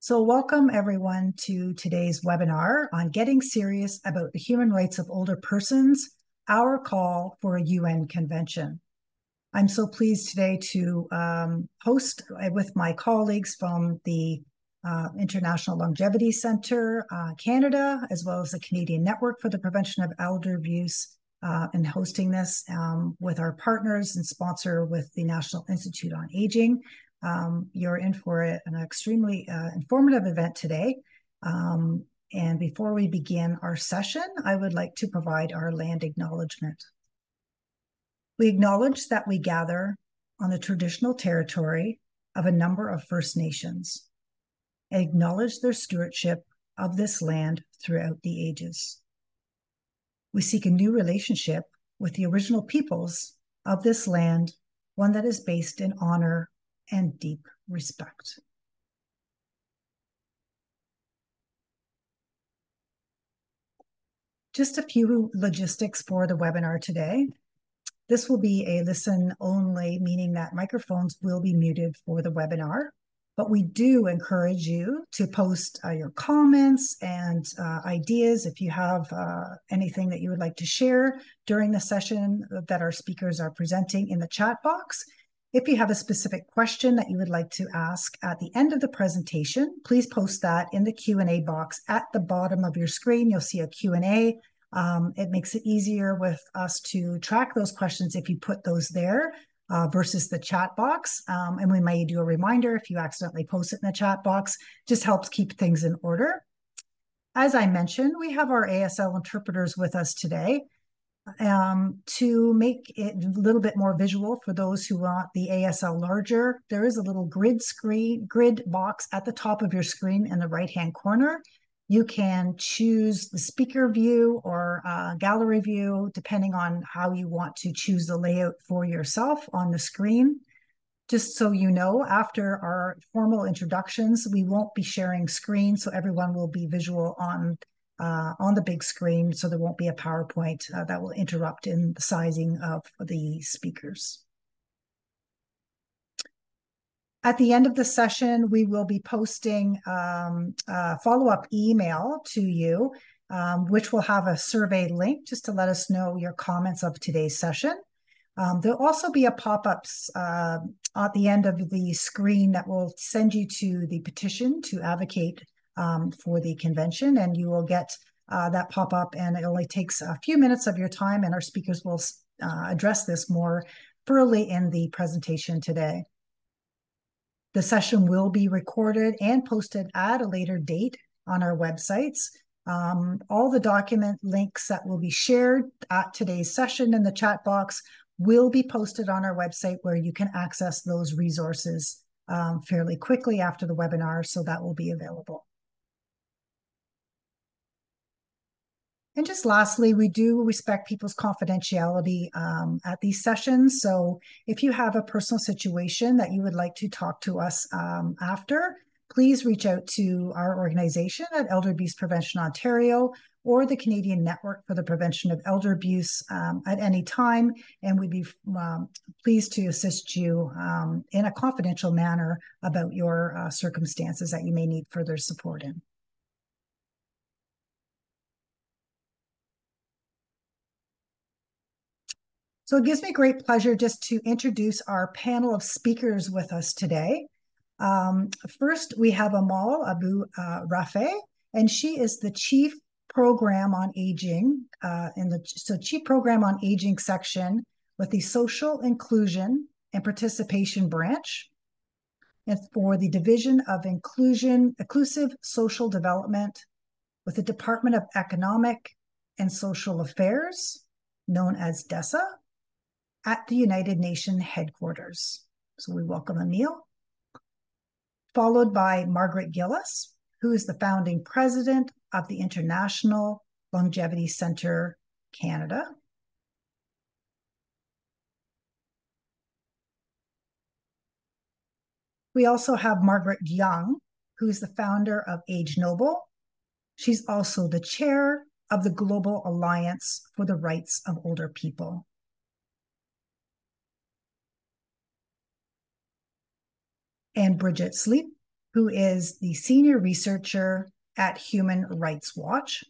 So welcome everyone to today's webinar on getting serious about the human rights of older persons, our call for a UN convention. I'm so pleased today to host with my colleagues from the International Longevity Centre Canada, as well as the Canadian Network for the Prevention of Elder Abuse, and hosting this with our partners and sponsor with the National Institute on Aging. You're in for an extremely informative event today. And before we begin our session, I would like to provide our land acknowledgement. We acknowledge that we gather on the traditional territory of a number of First Nations and acknowledge their stewardship of this land throughout the ages. We seek a new relationship with the original peoples of this land, one that is based in honor and deep respect. Just a few logistics for the webinar today. This will be a listen only, meaning that microphones will be muted for the webinar, but we do encourage you to post your comments and ideas if you have anything that you would like to share during the session that our speakers are presenting in the chat box. If you have a specific question that you would like to ask at the end of the presentation, please post that in the Q&A box at the bottom of your screen. You'll see a Q&A. It makes it easier with us to track those questions if you put those there versus the chat box. And we may do a reminder if you accidentally post it in the chat box. Just helps keep things in order. As I mentioned, we have our ASL interpreters with us today. To make it a little bit more visual for those who want the ASL larger, there is a little grid box at the top of your screen in the right-hand corner. You can choose the speaker view or gallery view, depending on how you want to choose the layout for yourself on the screen. Just so you know, after our formal introductions, we won't be sharing screen, so everyone will be visual on the big screen, so there won't be a PowerPoint that will interrupt in the sizing of the speakers. At the end of the session, we will be posting a follow-up email to you, which will have a survey link just to let us know your comments of today's session. There'll also be a pop-up at the end of the screen that will send you to the petition to advocate for the convention, and you will get that pop-up, and it only takes a few minutes of your time, and our speakers will address this more thoroughly in the presentation today. The session will be recorded and posted at a later date on our websites. All the document links that will be shared at today's session in the chat box will be posted on our website, where you can access those resources fairly quickly after the webinar, so that will be available. And just lastly, we do respect people's confidentiality at these sessions. So if you have a personal situation that you would like to talk to us after, please reach out to our organization at Elder Abuse Prevention Ontario or the Canadian Network for the Prevention of Elder Abuse at any time. And we'd be pleased to assist you in a confidential manner about your circumstances that you may need further support in. So it gives me great pleasure just to introduce our panel of speakers with us today. First, we have Amal Abu Rafe, and she is the Chief Program on Aging Chief Program on Aging section with the Social Inclusion and Participation Branch, and for the Division of Inclusive Social Development with the Department of Economic and Social Affairs, known as DESA, at the United Nations headquarters. So we welcome Emil. Followed by Margaret Gillis, who is the founding president of the International Longevity Centre Canada. We also have Margaret Young, who is the founder of Age Noble. She's also the chair of the Global Alliance for the Rights of Older People. And Bridget Sleep, who is the senior researcher at Human Rights Watch.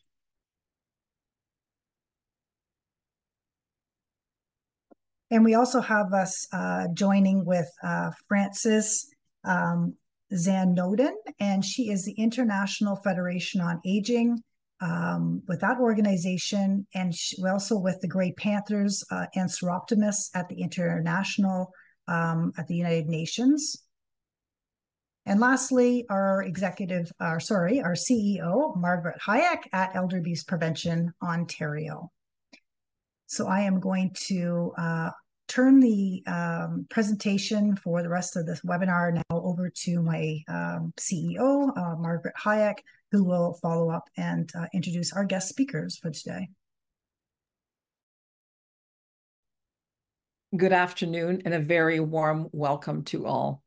And we also have us joining with Frances Zanoden, and she is the International Federation on Aging with that organization. And we also with the Grey Panthers and Seroptimists at the International, at the United Nations. And lastly, our CEO, Margaret Hayek at Elder Abuse Prevention Ontario. So I am going to turn the presentation for the rest of this webinar now over to my CEO, Margaret Hayek, who will follow up and introduce our guest speakers for today. Good afternoon and a very warm welcome to all.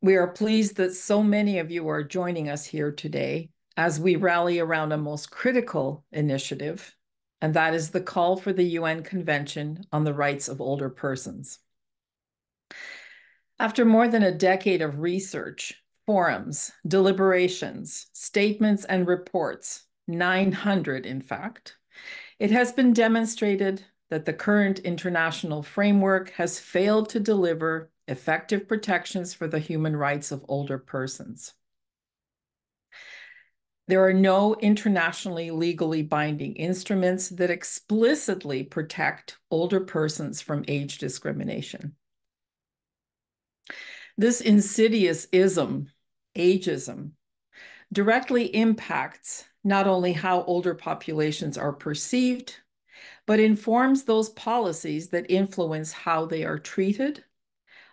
We are pleased that so many of you are joining us here today as we rally around a most critical initiative, and that is the call for the UN Convention on the Rights of Older Persons. After more than a decade of research, forums, deliberations, statements, and reports, 900 in fact, it has been demonstrated that the current international framework has failed to deliver effective protections for the human rights of older persons. There are no internationally legally binding instruments that explicitly protect older persons from age discrimination. This insidious ism, ageism, directly impacts not only how older populations are perceived, but informs those policies that influence how they are treated,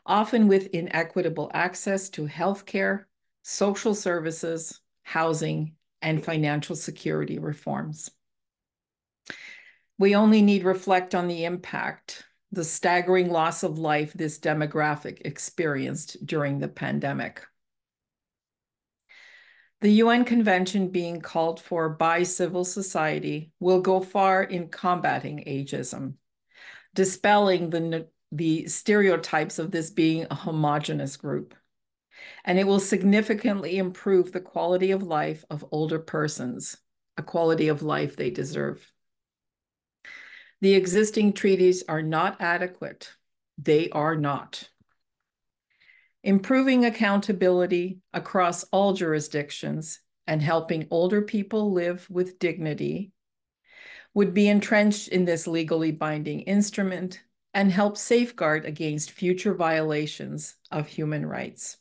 often with inequitable access to healthcare, social services, housing, and financial security reforms. We only need reflect on the impact, the staggering loss of life this demographic experienced during the pandemic. The UN Convention being called for by civil society will go far in combating ageism, dispelling the stereotypes of this being a homogeneous group. And it will significantly improve the quality of life of older persons, a quality of life they deserve. The existing treaties are not adequate. They are not. Improving accountability across all jurisdictions and helping older people live with dignity would be entrenched in this legally binding instrument and help safeguard against future violations of human rights.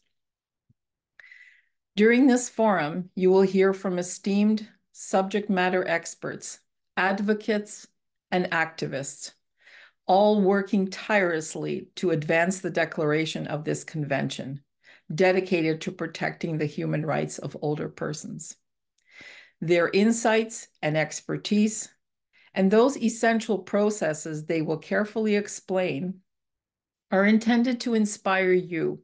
During this forum, you will hear from esteemed subject matter experts, advocates, and activists, all working tirelessly to advance the declaration of this convention, dedicated to protecting the human rights of older persons. Their insights and expertise, and those essential processes they will carefully explain, are intended to inspire you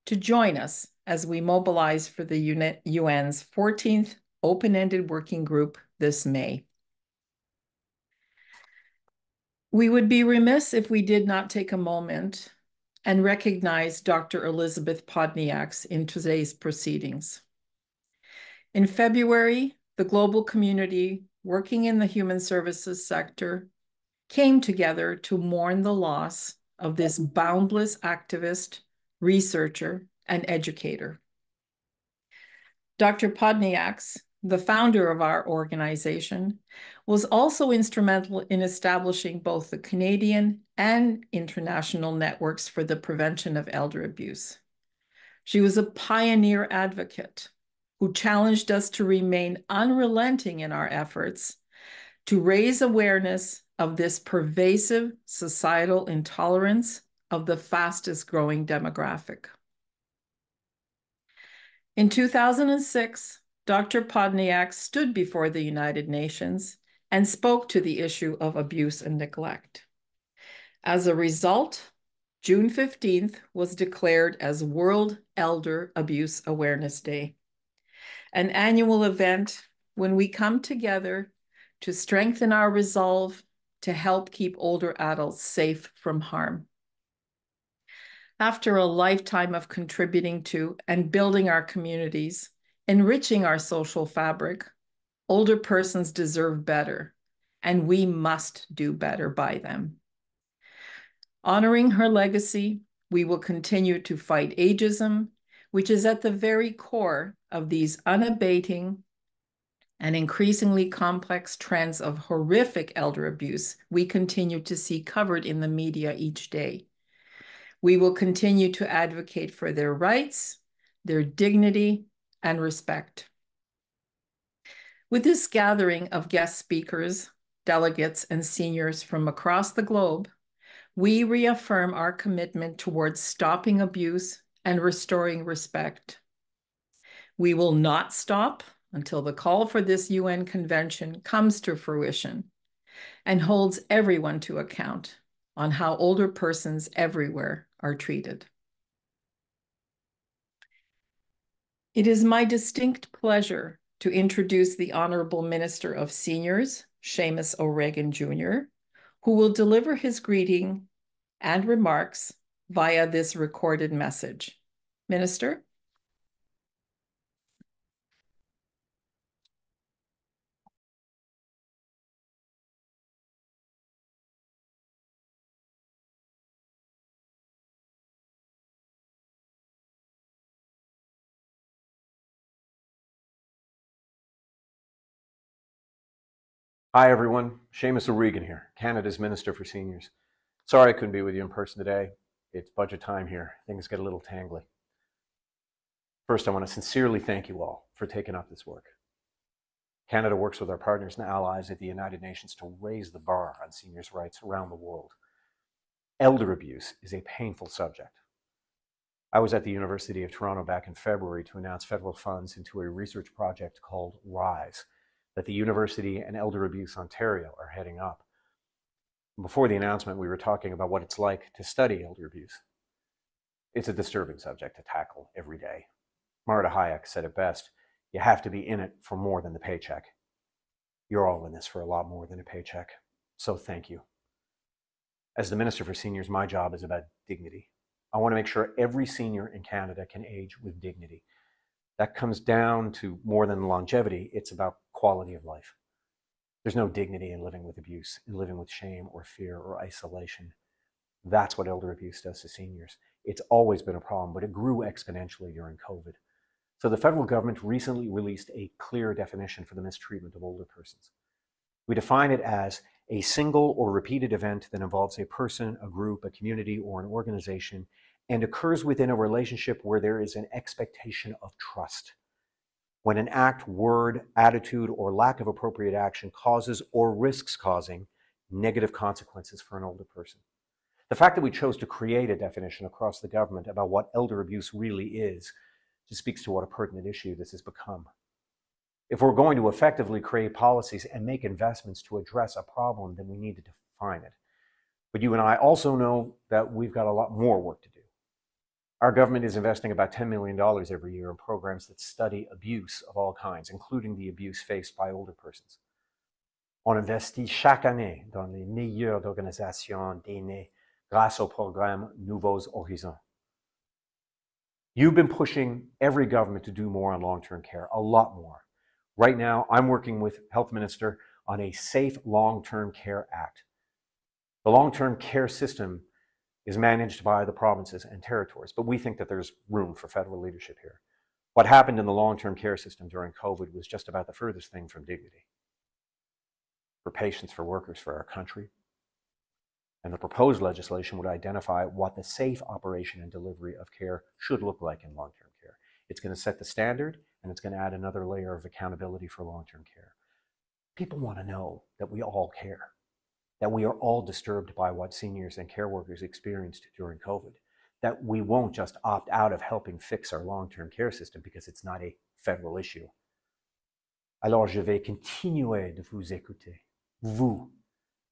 to join us as we mobilize for the UN's 14th open-ended working group this May. We would be remiss if we did not take a moment and recognize Dr. Elizabeth Podniaks in today's proceedings. In February, the global community working in the human services sector came together to mourn the loss of this boundless activist, researcher, and educator. Dr. Podniaks, the founder of our organization, was also instrumental in establishing both the Canadian and international networks for the prevention of elder abuse. She was a pioneer advocate who challenged us to remain unrelenting in our efforts to raise awareness of this pervasive societal intolerance of the fastest growing demographic. In 2006, Dr. Podniaks stood before the United Nations and spoke to the issue of abuse and neglect. As a result, June 15th was declared as World Elder Abuse Awareness Day, an annual event when we come together to strengthen our resolve to help keep older adults safe from harm. After a lifetime of contributing to and building our communities, enriching our social fabric, older persons deserve better, and we must do better by them. Honoring her legacy, we will continue to fight ageism, which is at the very core of these unabating and increasingly complex trends of horrific elder abuse we continue to see covered in the media each day. We will continue to advocate for their rights, their dignity, and respect. With this gathering of guest speakers, delegates, and seniors from across the globe, we reaffirm our commitment towards stopping abuse and restoring respect. We will not stop until the call for this UN convention comes to fruition and holds everyone to account on how older persons everywhere are treated. It is my distinct pleasure to introduce the Honorable Minister of Seniors, Seamus O'Regan Jr., who will deliver his greeting and remarks via this recorded message. Minister? Hi everyone, Seamus O'Regan here, Canada's Minister for Seniors. Sorry I couldn't be with you in person today. It's budget time here. Things get a little tangly. First, I want to sincerely thank you all for taking up this work. Canada works with our partners and allies at the United Nations to raise the bar on seniors' rights around the world. Elder abuse is a painful subject. I was at the University of Toronto back in February to announce federal funds into a research project called RISE that the University and Elder Abuse Ontario are heading up. Before the announcement, we were talking about what it's like to study elder abuse. It's a disturbing subject to tackle every day. Marta Hayek said it best, you have to be in it for more than the paycheck. You're all in this for a lot more than a paycheck, so thank you. As the Minister for Seniors, my job is about dignity. I want to make sure every senior in Canada can age with dignity. That comes down to more than longevity, it's about quality of life. There's no dignity in living with abuse, in living with shame or fear or isolation. That's what elder abuse does to seniors. It's always been a problem, but it grew exponentially during COVID. So the federal government recently released a clear definition for the mistreatment of older persons. We define it as a single or repeated event that involves a person, a group, a community, or an organization, and occurs within a relationship where there is an expectation of trust. When an act, word, attitude, or lack of appropriate action causes or risks causing negative consequences for an older person. The fact that we chose to create a definition across the government about what elder abuse really is just speaks to what a pertinent issue this has become. If we're going to effectively create policies and make investments to address a problem, then we need to define it. But you and I also know that we've got a lot more work to do. Our government is investing about $10 million every year in programs that study abuse of all kinds, including the abuse faced by older persons. On investit chaque année dans les meilleures organisations d'aînés grâce au programme Nouveaux Horizons. You've been pushing every government to do more on long-term care, a lot more. Right now, I'm working with Health Minister on a Safe Long-Term Care Act. The long-term care system is managed by the provinces and territories, but we think that there's room for federal leadership here. What happened in the long-term care system during COVID was just about the furthest thing from dignity. For patients, for workers, for our country. And the proposed legislation would identify what the safe operation and delivery of care should look like in long-term care. It's going to set the standard, and it's going to add another layer of accountability for long-term care. People want to know that we all care, that we are all disturbed by what seniors and care workers experienced during COVID, that we won't just opt out of helping fix our long-term care system because it's not a federal issue. Alors je vais continuer de vous écouter, vous,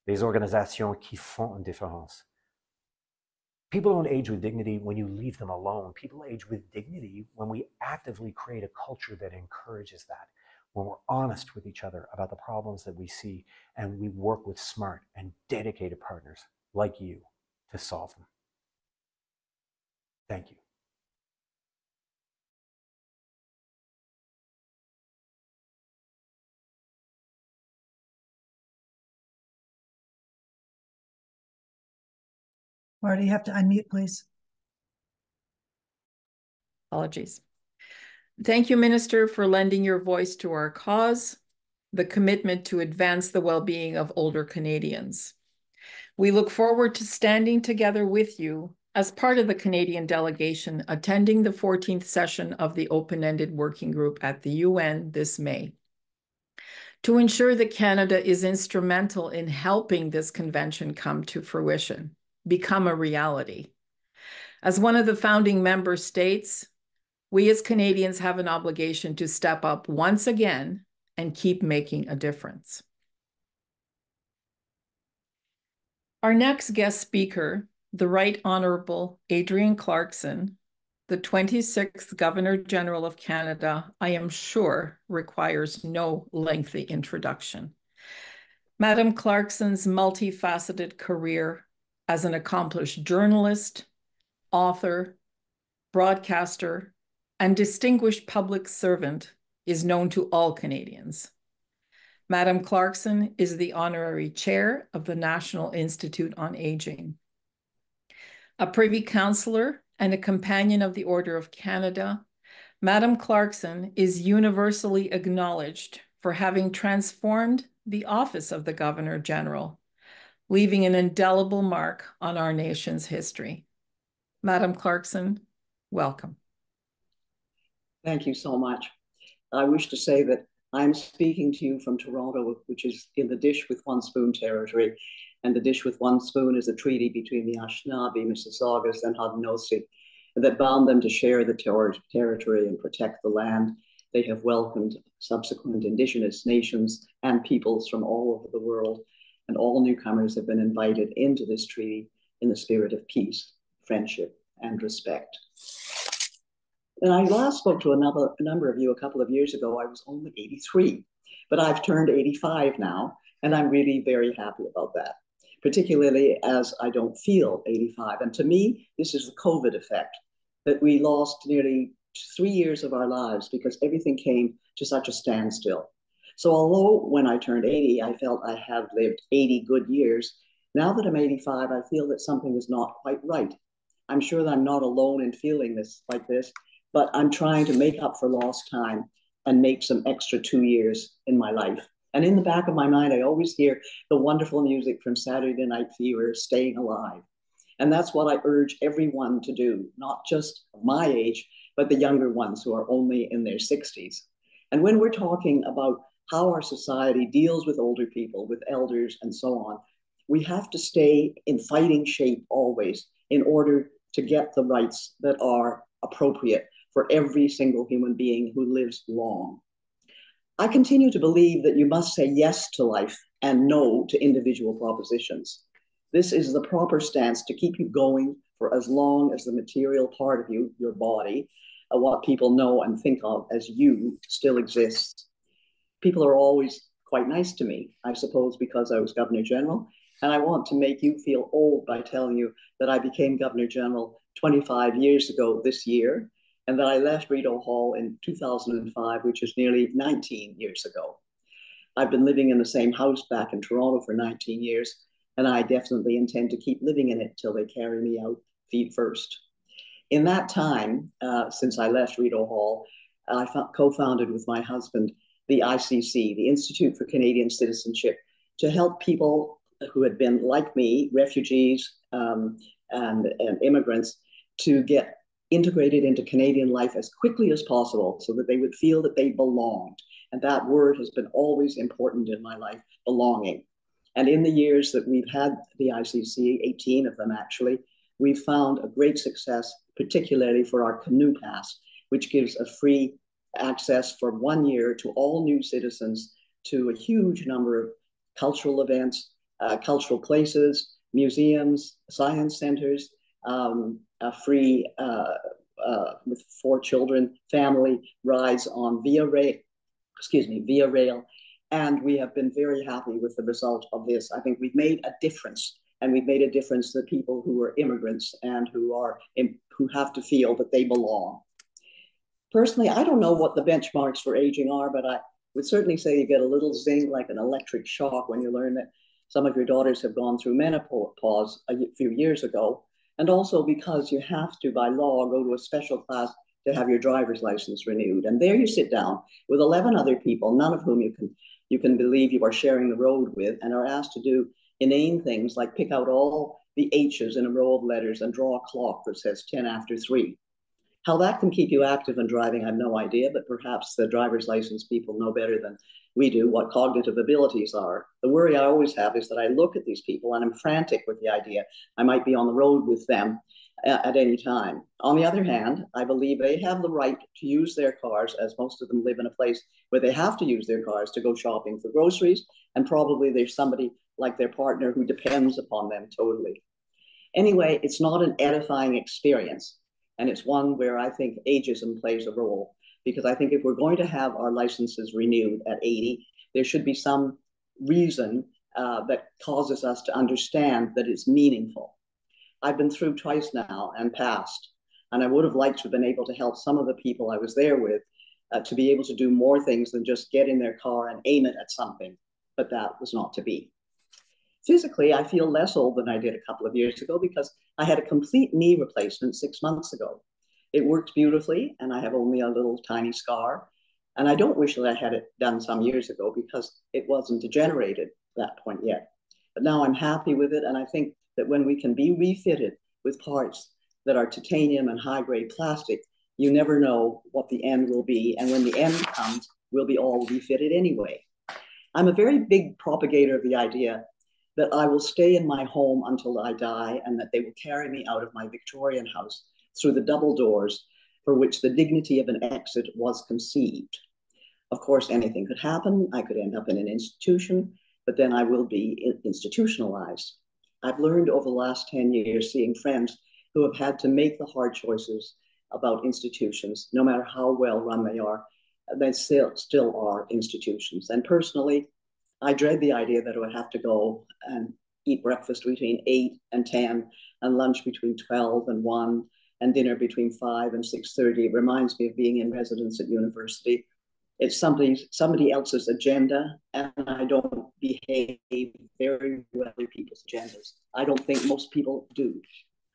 les organisations qui font une différence. People don't age with dignity when you leave them alone. People age with dignity when we actively create a culture that encourages that, when we're honest with each other about the problems that we see, and we work with smart and dedicated partners like you to solve them. Thank you. Marty, you have to unmute, please. Apologies. Thank you, Minister, for lending your voice to our cause, the commitment to advance the well-being of older Canadians. We look forward to standing together with you as part of the Canadian delegation attending the 14th session of the Open-Ended Working Group at the UN this May. To ensure that Canada is instrumental in helping this convention come to fruition, become a reality. As one of the founding member states, we as Canadians have an obligation to step up once again and keep making a difference. Our next guest speaker, the Right Honourable Adrienne Clarkson, the 26th Governor General of Canada, I am sure requires no lengthy introduction. Madam Clarkson's multifaceted career as an accomplished journalist, author, broadcaster, and distinguished public servant is known to all Canadians. Madam Clarkson is the honorary chair of the National Institute on Aging. A Privy Councillor and a companion of the Order of Canada, Madam Clarkson is universally acknowledged for having transformed the office of the Governor General, leaving an indelible mark on our nation's history. Madam Clarkson, welcome. Thank you so much. I wish to say that I'm speaking to you from Toronto, which is in the Dish with One Spoon territory. And the Dish with One Spoon is a treaty between the Anishinaabe, Mississaugas, and Haudenosaunee that bound them to share the territory and protect the land. They have welcomed subsequent Indigenous nations and peoples from all over the world, and all newcomers have been invited into this treaty in the spirit of peace, friendship, and respect. When I last spoke to a number of you a couple of years ago, I was only 83, but I've turned 85 now, and I'm really very happy about that, particularly as I don't feel 85. And to me, this is the COVID effect, that we lost nearly 3 years of our lives because everything came to such a standstill. So although when I turned 80, I felt I have lived 80 good years, now that I'm 85, I feel that something is not quite right. I'm sure that I'm not alone in feeling this like this, but I'm trying to make up for lost time and make some extra 2 years in my life. And in the back of my mind, I always hear the wonderful music from Saturday Night Fever, Staying Alive. And that's what I urge everyone to do, not just my age, but the younger ones who are only in their 60s. And when we're talking about how our society deals with older people, with elders, and so on, we have to stay in fighting shape always in order to get the rights that are appropriate for every single human being who lives long. I continue to believe that you must say yes to life and no to individual propositions. This is the proper stance to keep you going for as long as the material part of you, your body, what people know and think of as you, still exists. People are always quite nice to me, I suppose because I was Governor General, and I want to make you feel old by telling you that I became Governor General 25 years ago this year, and that I left Rideau Hall in 2005, which is nearly 19 years ago. I've been living in the same house back in Toronto for 19 years, and I definitely intend to keep living in it till they carry me out feet first. In that time, since I left Rideau Hall, I co-founded with my husband the ICC, the Institute for Canadian Citizenship, to help people who had been, like me, refugees and immigrants, to get integrated into Canadian life as quickly as possible so that they would feel that they belonged. And that word has been always important in my life, belonging. And in the years that we've had the ICC, 18 of them actually, we've found a great success, particularly for our Canoe Pass, which gives a free access for 1 year to all new citizens to a huge number of cultural events, cultural places, museums, science centers, free with 4 children, family rides on Via Rail. And we have been very happy with the result of this. I think we've made a difference, and we've made a difference to people who are immigrants and who who have to feel that they belong. Personally, I don't know what the benchmarks for aging are, but I would certainly say you get a little zing, like an electric shock, when you learn that some of your daughters have gone through menopause a few years ago. And also because you have to, by law, go to a special class to have your driver's license renewed. And there you sit down with 11 other people, none of whom you can believe you are sharing the road with, and are asked to do inane things like pick out all the H's in a row of letters and draw a clock that says 10 after 3. How that can keep you active in driving, I have no idea, but perhaps the driver's license people know better than we do what cognitive abilities are. The worry I always have is that I look at these people and I'm frantic with the idea I might be on the road with them at any time. On the other hand, I believe they have the right to use their cars, as most of them live in a place where they have to use their cars to go shopping for groceries, and probably there's somebody like their partner who depends upon them totally. Anyway, it's not an edifying experience. And it's one where I think ageism plays a role, because I think if we're going to have our licenses renewed at 80, there should be some reason that causes us to understand that it's meaningful. I've been through twice now and passed, and I would have liked to have been able to help some of the people I was there with to be able to do more things than just get in their car and aim it at something, but that was not to be. Physically, I feel less old than I did a couple of years ago because I had a complete knee replacement 6 months ago. It worked beautifully, and I have only a little tiny scar. And I don't wish that I had it done some years ago because it wasn't degenerated at that point yet. But now I'm happy with it, and I think that when we can be refitted with parts that are titanium and high-grade plastic, you never know what the end will be. And when the end comes, we'll be all refitted anyway. I'm a very big propagator of the idea that I will stay in my home until I die, and that they will carry me out of my Victorian house through the double doors for which the dignity of an exit was conceived. Of course, anything could happen. I could end up in an institution, but then I will be institutionalized. I've learned over the last 10 years, seeing friends who have had to make the hard choices about institutions, no matter how well run they are, they still are institutions. And personally, I dread the idea that I would have to go and eat breakfast between 8 and 10, and lunch between 12 and 1, and dinner between 5 and 6:30. It reminds me of being in residence at university. It's somebody else's agenda, and I don't behave very well with people's agendas. I don't think most people do.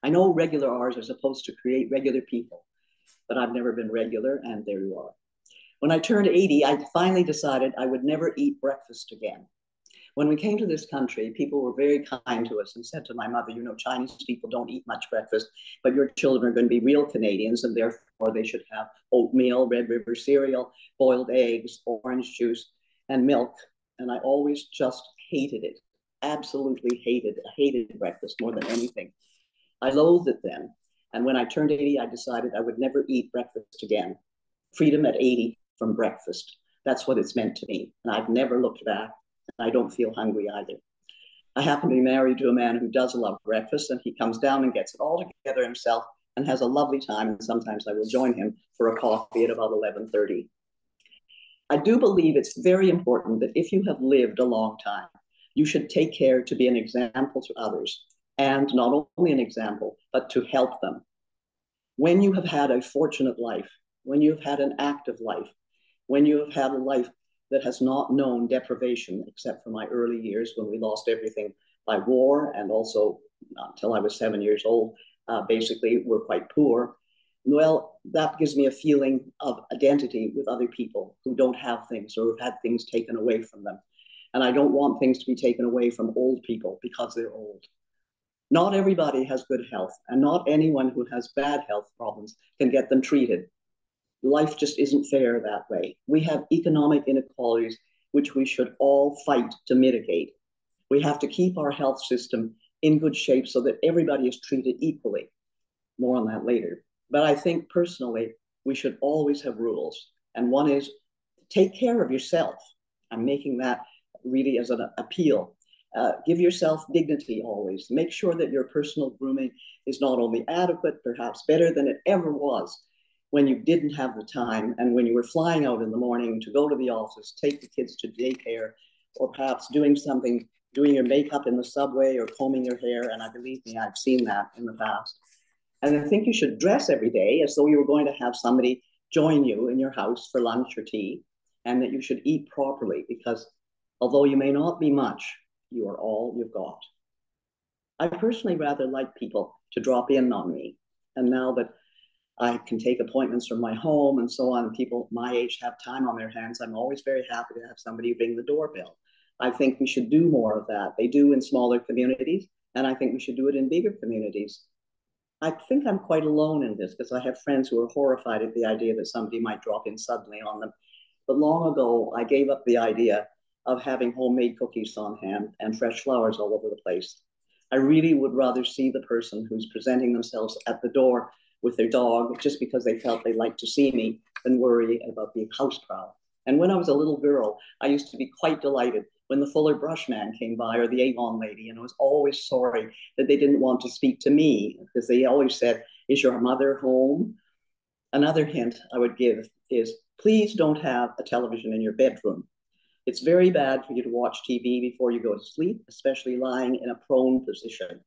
I know regular hours are supposed to create regular people, but I've never been regular, and there you are. When I turned 80, I finally decided I would never eat breakfast again. When we came to this country, people were very kind to us and said to my mother, you know, Chinese people don't eat much breakfast, but your children are going to be real Canadians, and therefore they should have oatmeal, Red River cereal, boiled eggs, orange juice, and milk. And I always just hated it, absolutely hated it. I hated breakfast more than anything. I loathed it then. And when I turned 80, I decided I would never eat breakfast again. Freedom at 80 from breakfast. That's what it's meant to me. And I've never looked back. And I don't feel hungry either. I happen to be married to a man who does love breakfast, and he comes down and gets it all together himself and has a lovely time. And sometimes I will join him for a coffee at about 11:30. I do believe it's very important that if you have lived a long time, you should take care to be an example to others, and not only an example, but to help them. When you have had a fortunate life, when you've had an active life, when you have had a life that has not known deprivation, except for my early years when we lost everything by war, and also until I was 7 years old, basically we're quite poor. Well, that gives me a feeling of identity with other people who don't have things or have had things taken away from them. And I don't want things to be taken away from old people because they're old. Not everybody has good health, and not anyone who has bad health problems can get them treated. Life just isn't fair that way. We have economic inequalities, which we should all fight to mitigate. We have to keep our health system in good shape so that everybody is treated equally. More on that later. But I think personally, we should always have rules. And one is take care of yourself. I'm making that really as an appeal. Give yourself dignity always. Make sure that your personal grooming is not only adequate, perhaps better than it ever was when you didn't have the time, and when you were flying out in the morning to go to the office, take the kids to daycare, or perhaps doing your makeup in the subway or combing your hair. And I believe me, I've seen that in the past. And I think you should dress every day as though you were going to have somebody join you in your house for lunch or tea, and that you should eat properly, because although you may not be much, you are all you've got. I personally rather like people to drop in on me. And now that I can take appointments from my home and so on, people my age have time on their hands, I'm always very happy to have somebody ring the doorbell. I think we should do more of that. They do in smaller communities, and I think we should do it in bigger communities. I think I'm quite alone in this, because I have friends who are horrified at the idea that somebody might drop in suddenly on them. But long ago, I gave up the idea of having homemade cookies on hand and fresh flowers all over the place. I really would rather see the person who's presenting themselves at the door with their dog just because they felt they liked to see me than worry about being house proud. And when I was a little girl, I used to be quite delighted when the Fuller Brush man came by, or the Avon lady, and I was always sorry that they didn't want to speak to me, because they always said, "Is your mother home?" Another hint I would give is, please don't have a television in your bedroom. It's very bad for you to watch TV before you go to sleep, especially lying in a prone position.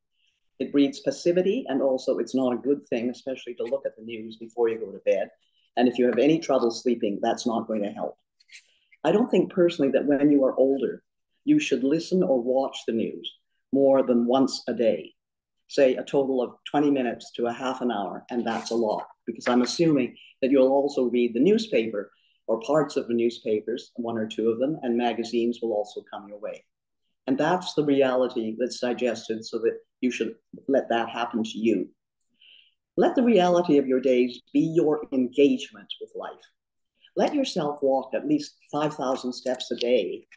It breeds passivity, and also it's not a good thing, especially to look at the news before you go to bed. And if you have any trouble sleeping, that's not going to help. I don't think personally that when you are older, you should listen or watch the news more than once a day. Say a total of 20 minutes to a half an hour, and that's a lot, because I'm assuming that you'll also read the newspaper or parts of the newspapers, one or two of them, and magazines will also come your way. And that's the reality that's digested, so that you should let that happen to you. Let the reality of your days be your engagement with life. Let yourself walk at least 5,000 steps a day,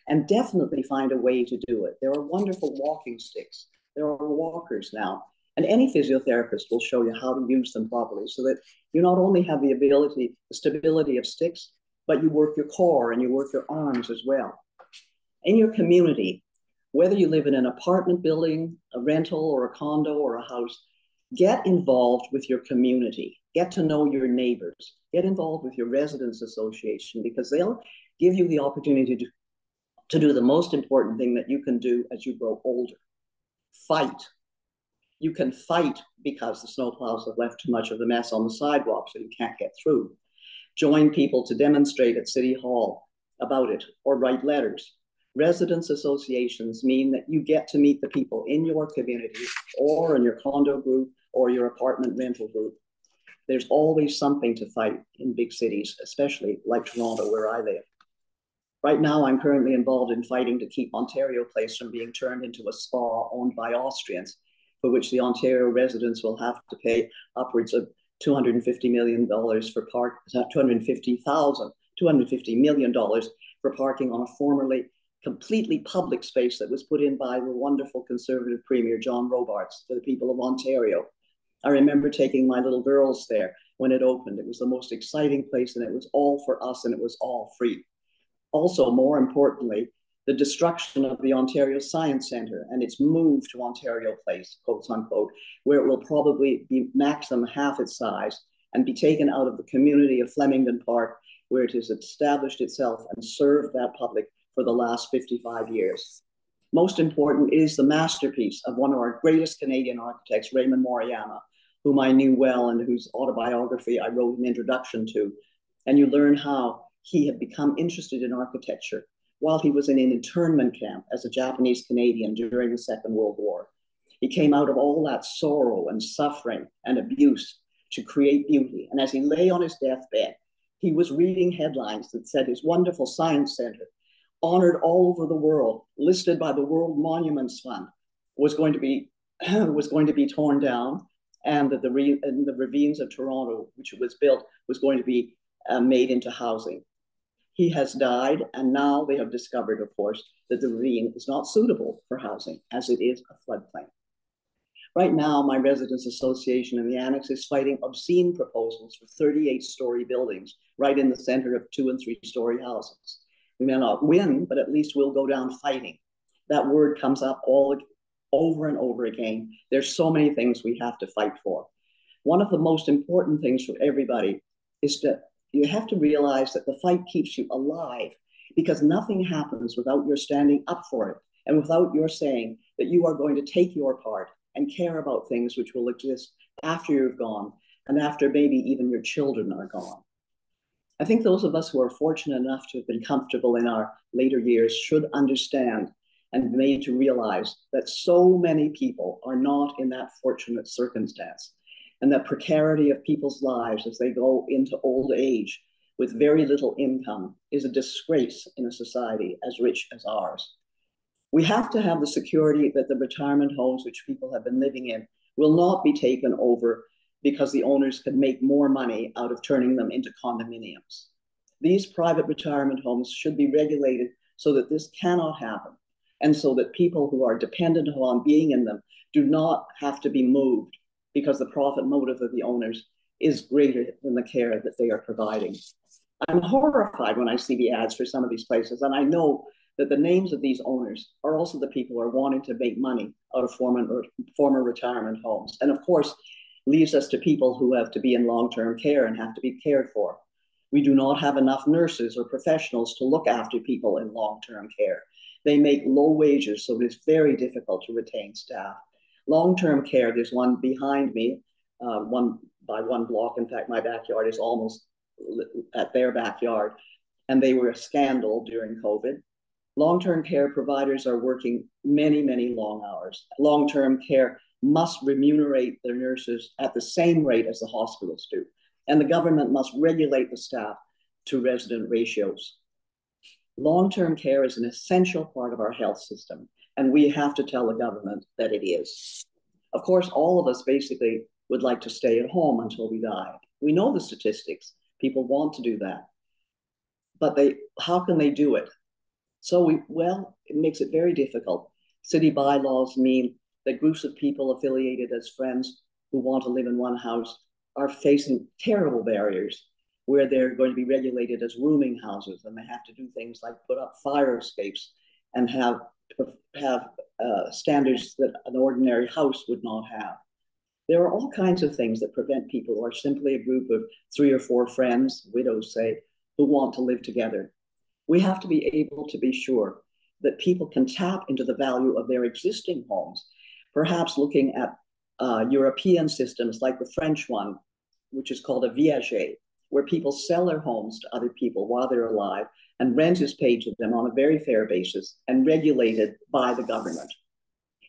and definitely find a way to do it. There are wonderful walking sticks. There are walkers now. And any physiotherapist will show you how to use them properly, so that you not only have the ability, the stability of sticks, but you work your core and you work your arms as well. In your community, whether you live in an apartment building, a rental, or a condo, or a house, get involved with your community. Get to know your neighbors. Get involved with your residents association, because they'll give you the opportunity to do the most important thing that you can do as you grow older. Fight. You can fight because the snowplows have left too much of the mess on the sidewalk, so you can't get through. Join people to demonstrate at City Hall about it, or write letters. Residents associations mean that you get to meet the people in your community, or in your condo group, or your apartment rental group. There's always something to fight in big cities, especially like Toronto, where I live. Right now, I'm currently involved in fighting to keep Ontario Place from being turned into a spa owned by Austrians, for which the Ontario residents will have to pay upwards of $250 million for $250 million for parking on a formerly completely public space that was put in by the wonderful Conservative Premier John Robarts for the people of Ontario. I remember taking my little girls there when it opened. It was the most exciting place, and it was all for us, and it was all free. Also, more importantly, the destruction of the Ontario Science Centre and its move to Ontario Place, quotes unquote, where it will probably be maximum half its size and be taken out of the community of Flemington Park, where it has established itself and served that public for the last 55 years. Most important is the masterpiece of one of our greatest Canadian architects, Raymond Moriyama, whom I knew well and whose autobiography I wrote an introduction to. And you learn how he had become interested in architecture while he was in an internment camp as a Japanese Canadian during the Second World War. He came out of all that sorrow and suffering and abuse to create beauty. And as he lay on his deathbed, he was reading headlines that said his wonderful science center, honored all over the world, listed by the World Monuments Fund, was going to be torn down, and that the ravines of Toronto, which was built, was going to be made into housing. He has died, and now they have discovered, of course, that the ravine is not suitable for housing, as it is a floodplain. Right now, my residents association in the annex is fighting obscene proposals for 38-story buildings right in the center of 2- and 3-story houses. We may not win, but at least we'll go down fighting. That word comes up over and over again. There's so many things we have to fight for. One of the most important things for everybody is that you have to realize that the fight keeps you alive, because nothing happens without your standing up for it, and without your saying that you are going to take your part and care about things which will exist after you're gone, and after maybe even your children are gone. I think those of us who are fortunate enough to have been comfortable in our later years should understand and be made to realize that so many people are not in that fortunate circumstance, and that precarity of people's lives as they go into old age with very little income is a disgrace in a society as rich as ours. We have to have the security that the retirement homes which people have been living in will not be taken over because the owners can make more money out of turning them into condominiums. These private retirement homes should be regulated so that this cannot happen, and so that people who are dependent upon being in them do not have to be moved because the profit motive of the owners is greater than the care that they are providing. I'm horrified when I see the ads for some of these places, and I know that the names of these owners are also the people who are wanting to make money out of former retirement homes. And of course, leaves us to people who have to be in long-term care and have to be cared for. We do not have enough nurses or professionals to look after people in long-term care. They make low wages, so it's very difficult to retain staff. Long-term care, there's one behind me, one by one block. In fact, my backyard is almost at their backyard, and they were a scandal during COVID. Long-term care providers are working many, many long hours. Long-term care must remunerate their nurses at the same rate as the hospitals do. And the government must regulate the staff to resident ratios. Long-term care is an essential part of our health system, and we have to tell the government that it is. Of course, all of us basically would like to stay at home until we die. We know the statistics. People want to do that. But how can they do it? So it makes it very difficult. City bylaws mean that groups of people affiliated as friends who want to live in one house are facing terrible barriers where they're going to be regulated as rooming houses, and they have to do things like put up fire escapes and have standards that an ordinary house would not have. There are all kinds of things that prevent people who are simply a group of 3 or 4 friends, widows say, who want to live together. We have to be able to be sure that people can tap into the value of their existing homes, perhaps looking at European systems like the French one, which is called a viager, where people sell their homes to other people while they're alive, and rent is paid to them on a very fair basis and regulated by the government.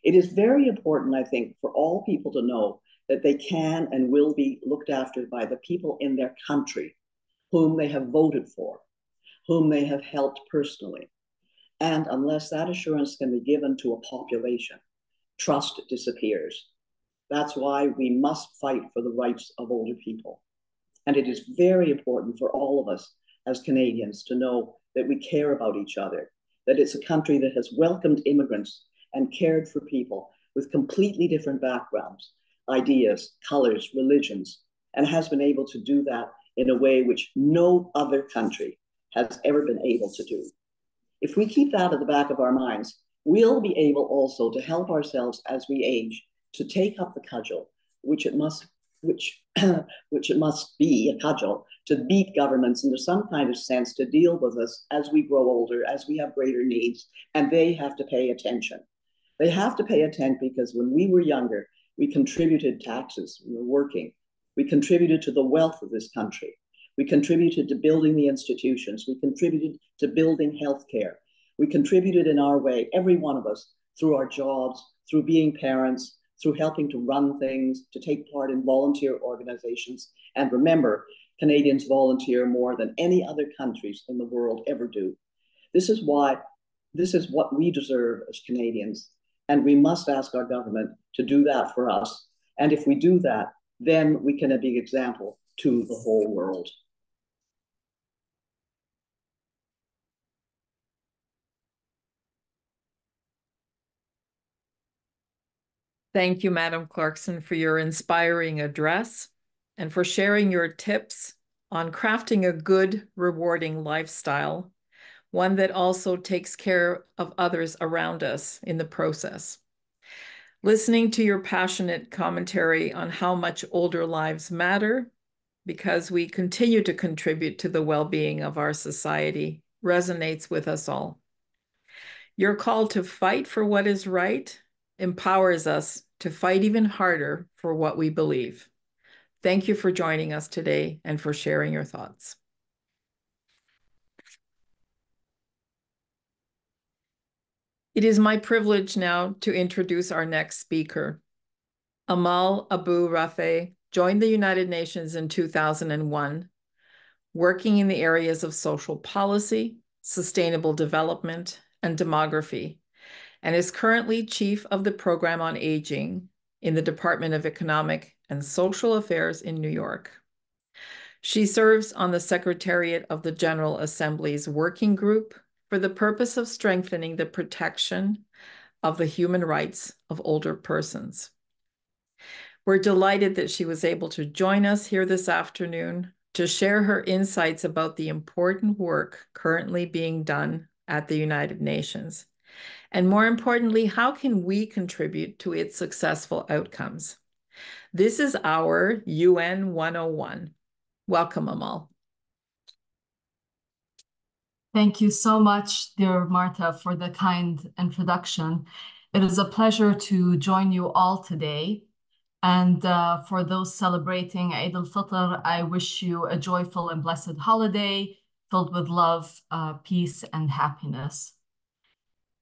It is very important, I think, for all people to know that they can and will be looked after by the people in their country whom they have voted for, whom they have helped personally. And unless that assurance can be given to a population, trust disappears. That's why we must fight for the rights of older people. And it is very important for all of us as Canadians to know that we care about each other, that it's a country that has welcomed immigrants and cared for people with completely different backgrounds, ideas, colors, religions, and has been able to do that in a way which no other country has ever been able to do. If we keep that at the back of our minds, we'll be able also to help ourselves as we age to take up the cudgel, which it must be a cudgel to beat governments into some kind of sense to deal with us as we grow older, as we have greater needs, and they have to pay attention. They have to pay attention because when we were younger, we contributed taxes, we were working. We contributed to the wealth of this country. We contributed to building the institutions. We contributed to building healthcare. We contributed in our way, every one of us, through our jobs, through being parents, through helping to run things, to take part in volunteer organizations. And remember, Canadians volunteer more than any other countries in the world ever do. This is what we deserve as Canadians. And we must ask our government to do that for us. And if we do that, then we can be a big example to the whole world. Thank you, Madam Clarkson, for your inspiring address and for sharing your tips on crafting a good, rewarding lifestyle, one that also takes care of others around us in the process. Listening to your passionate commentary on how much older lives matter because we continue to contribute to the well-being of our society resonates with us all. Your call to fight for what is right empowers us to fight even harder for what we believe. Thank you for joining us today and for sharing your thoughts. It is my privilege now to introduce our next speaker. Amal Abu Rafe joined the United Nations in 2001, working in the areas of social policy, sustainable development, and demography, and is currently Chief of the Program on Aging in the Department of Economic and Social Affairs in New York. She serves on the Secretariat of the General Assembly's Working Group for the purpose of strengthening the protection of the human rights of older persons. We're delighted that she was able to join us here this afternoon to share her insights about the important work currently being done at the United Nations. And more importantly, how can we contribute to its successful outcomes? This is our UN 101. Welcome, Amal. Thank you so much, dear Marta, for the kind introduction. It is a pleasure to join you all today. And for those celebrating Eid al-Fitr, I wish you a joyful and blessed holiday filled with love, peace, and happiness.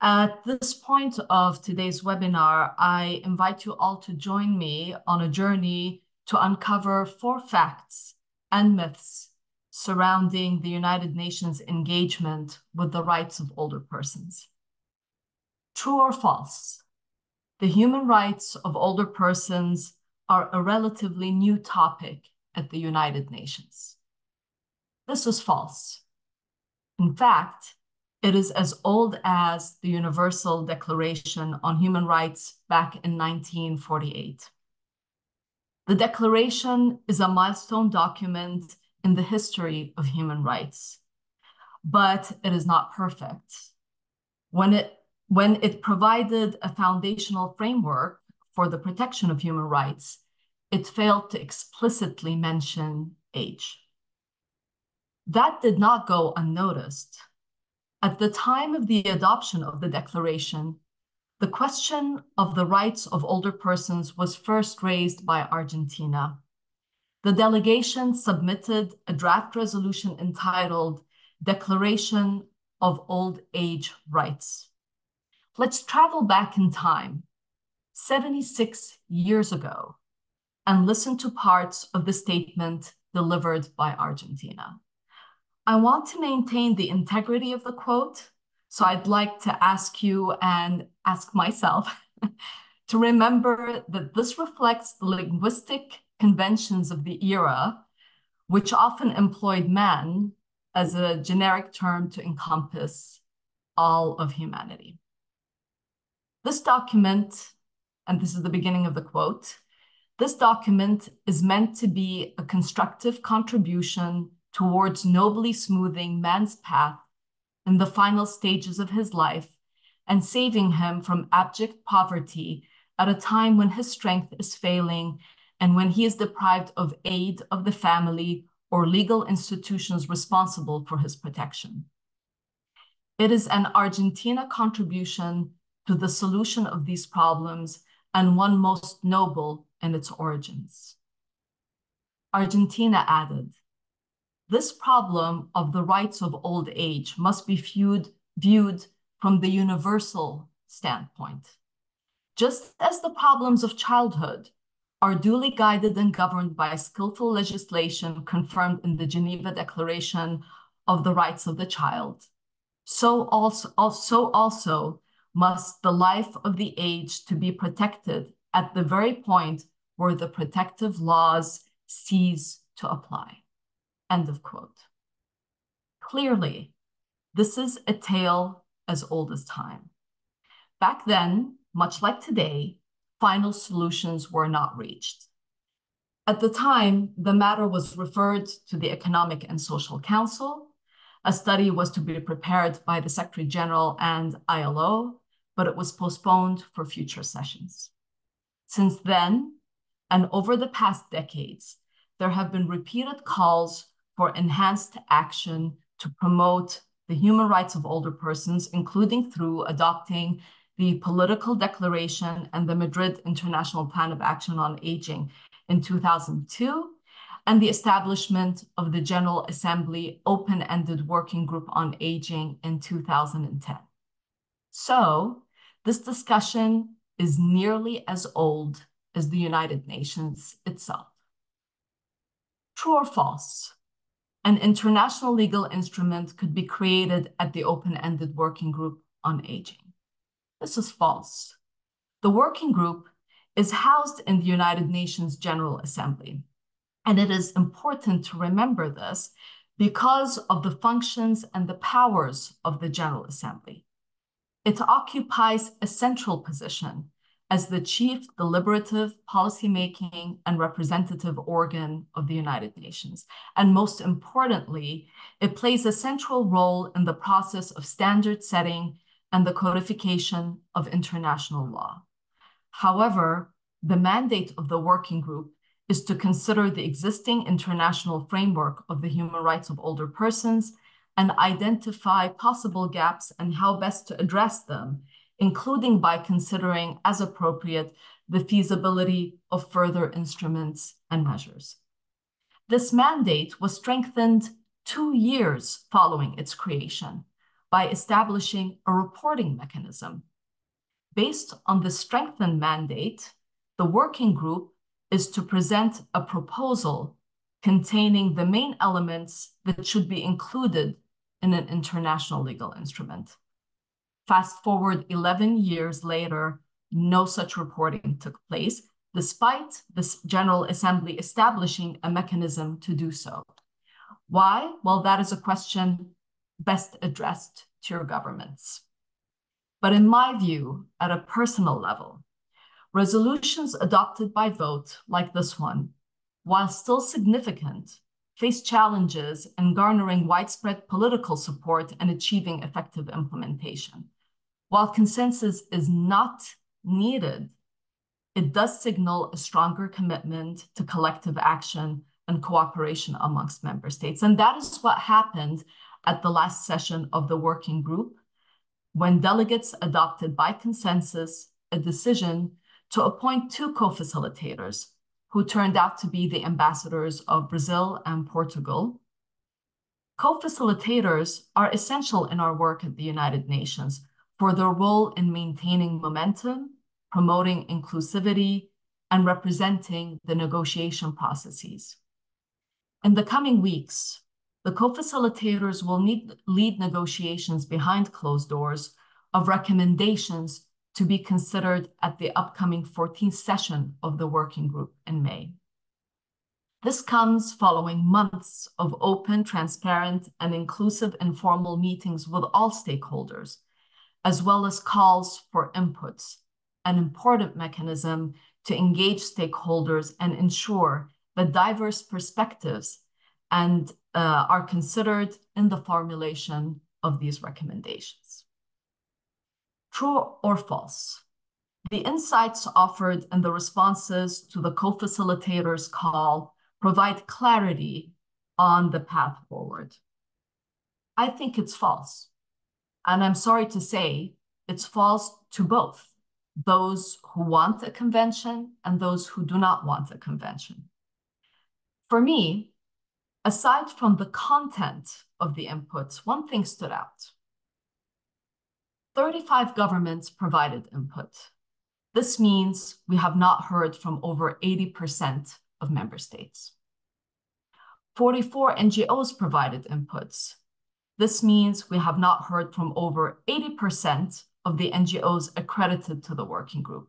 At this point of today's webinar, I invite you all to join me on a journey to uncover 4 facts and myths surrounding the United Nations engagement with the rights of older persons. True or false? The human rights of older persons are a relatively new topic at the United Nations. This is false. In fact, it is as old as the Universal Declaration on Human Rights back in 1948. The Declaration is a milestone document in the history of human rights, but it is not perfect. When it provided a foundational framework for the protection of human rights, it failed to explicitly mention age. That did not go unnoticed. At the time of the adoption of the Declaration, the question of the rights of older persons was first raised by Argentina. The delegation submitted a draft resolution entitled Declaration of Old Age Rights. Let's travel back in time, 76 years ago, and listen to parts of the statement delivered by Argentina. I want to maintain the integrity of the quote, so I'd like to ask you and ask myself to remember that this reflects the linguistic conventions of the era, which often employed man as a generic term to encompass all of humanity. This document, and this is the beginning of the quote, this document is meant to be a constructive contribution towards nobly smoothing man's path in the final stages of his life and saving him from abject poverty at a time when his strength is failing and when he is deprived of aid of the family or legal institutions responsible for his protection. It is an Argentina contribution to the solution of these problems and one most noble in its origins. Argentina added, this problem of the rights of old age must be viewed from the universal standpoint. Just as the problems of childhood are duly guided and governed by skillful legislation confirmed in the Geneva Declaration of the Rights of the Child, so also must the life of the aged to be protected at the very point where the protective laws cease to apply. End of quote. Clearly, this is a tale as old as time. Back then, much like today, final solutions were not reached. At the time, the matter was referred to the Economic and Social Council. A study was to be prepared by the Secretary General and ILO, but it was postponed for future sessions. Since then, and over the past decades, there have been repeated calls for enhanced action to promote the human rights of older persons, including through adopting the Political Declaration and the Madrid International Plan of Action on Aging in 2002, and the establishment of the General Assembly Open-Ended Working Group on Aging in 2010. So this discussion is nearly as old as the United Nations itself. True or false? An international legal instrument could be created at the Open-Ended Working Group on Aging. This is false. The working group is housed in the United Nations General Assembly. And it is important to remember this because of the functions and the powers of the General Assembly. It occupies a central position as the chief deliberative, policymaking, and representative organ of the United Nations. And most importantly, it plays a central role in the process of standard setting and the codification of international law. However, the mandate of the working group is to consider the existing international framework of the human rights of older persons and identify possible gaps and how best to address them, including by considering, as appropriate, the feasibility of further instruments and measures. This mandate was strengthened 2 years following its creation by establishing a reporting mechanism. Based on the strengthened mandate, the working group is to present a proposal containing the main elements that should be included in an international legal instrument. Fast forward 11 years later, no such reporting took place, despite the General Assembly establishing a mechanism to do so. Why? Well, that is a question best addressed to your governments. But in my view, at a personal level, resolutions adopted by vote, like this one, while still significant, face challenges in garnering widespread political support and achieving effective implementation. While consensus is not needed, it does signal a stronger commitment to collective action and cooperation amongst member states. And that is what happened at the last session of the working group, when delegates adopted by consensus a decision to appoint 2 co-facilitators who turned out to be the ambassadors of Brazil and Portugal. Co-facilitators are essential in our work at the United Nations for their role in maintaining momentum, promoting inclusivity, and representing the negotiation processes. In the coming weeks, the co-facilitators will lead negotiations behind closed doors of recommendations to be considered at the upcoming 14th session of the working group in May. This comes following months of open, transparent, and inclusive informal meetings with all stakeholders, as well as calls for inputs, an important mechanism to engage stakeholders and ensure that diverse perspectives are considered in the formulation of these recommendations. True or false? The insights offered in the responses to the co-facilitators' call provide clarity on the path forward. I think it's false. And I'm sorry to say, it's false to both those who want a convention and those who do not want a convention. For me, aside from the content of the inputs, one thing stood out. 35 governments provided input. This means we have not heard from over 80% of member states. 44 NGOs provided inputs. This means we have not heard from over 80% of the NGOs accredited to the working group.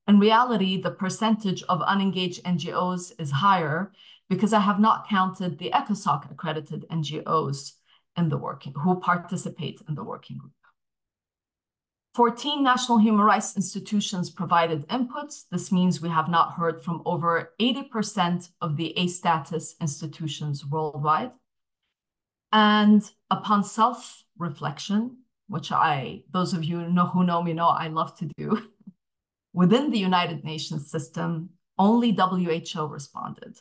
In reality, the percentage of unengaged NGOs is higher because I have not counted the ECOSOC accredited NGOs who participate in the working group. 14 national human rights institutions provided inputs. This means we have not heard from over 80% of the A status institutions worldwide. And upon self-reflection, which those of you who know me know I love to do, within the United Nations system, only WHO responded.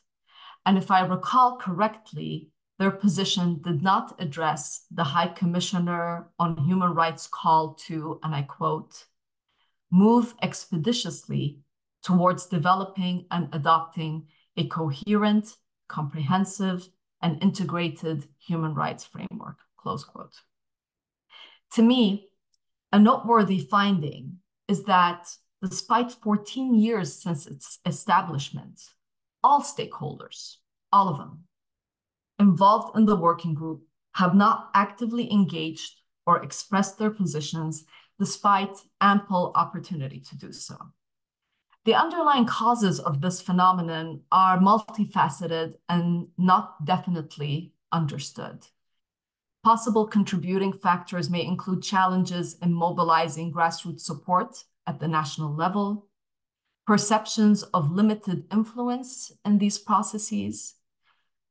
And if I recall correctly, their position did not address the High Commissioner on Human Rights call to, and I quote, move expeditiously towards developing and adopting a coherent, comprehensive, and integrated human rights framework, close quote. To me, a noteworthy finding is that despite 14 years since its establishment, all stakeholders, all of them, involved in the working group have not actively engaged or expressed their positions despite ample opportunity to do so. The underlying causes of this phenomenon are multifaceted and not definitely understood. Possible contributing factors may include challenges in mobilizing grassroots support at the national level, perceptions of limited influence in these processes,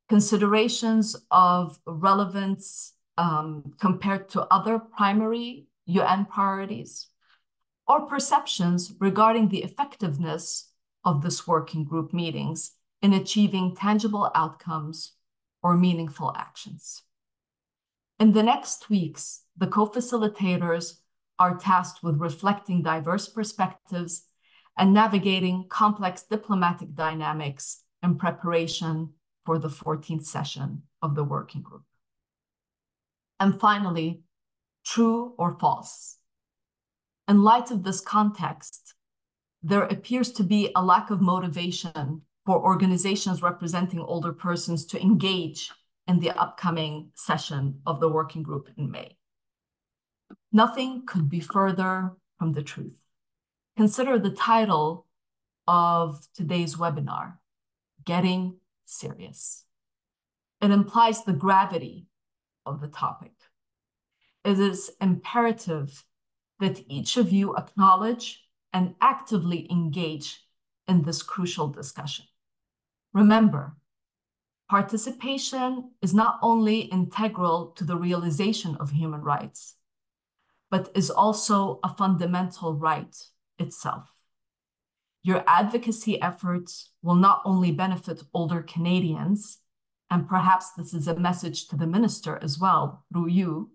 considerations of relevance compared to other primary UN priorities, or perceptions regarding the effectiveness of this working group meetings in achieving tangible outcomes or meaningful actions. In the next weeks, the co-facilitators are tasked with reflecting diverse perspectives and navigating complex diplomatic dynamics in preparation for the 14th session of the working group. And finally, true or false? In light of this context, there appears to be a lack of motivation for organizations representing older persons to engage in the upcoming session of the working group in May. Nothing could be further from the truth. Consider the title of today's webinar, Getting Serious. It implies the gravity of the topic. It is imperative that each of you acknowledge and actively engage in this crucial discussion. Remember, participation is not only integral to the realization of human rights, but is also a fundamental right itself. Your advocacy efforts will not only benefit older Canadians, and perhaps this is a message to the minister as well, through you,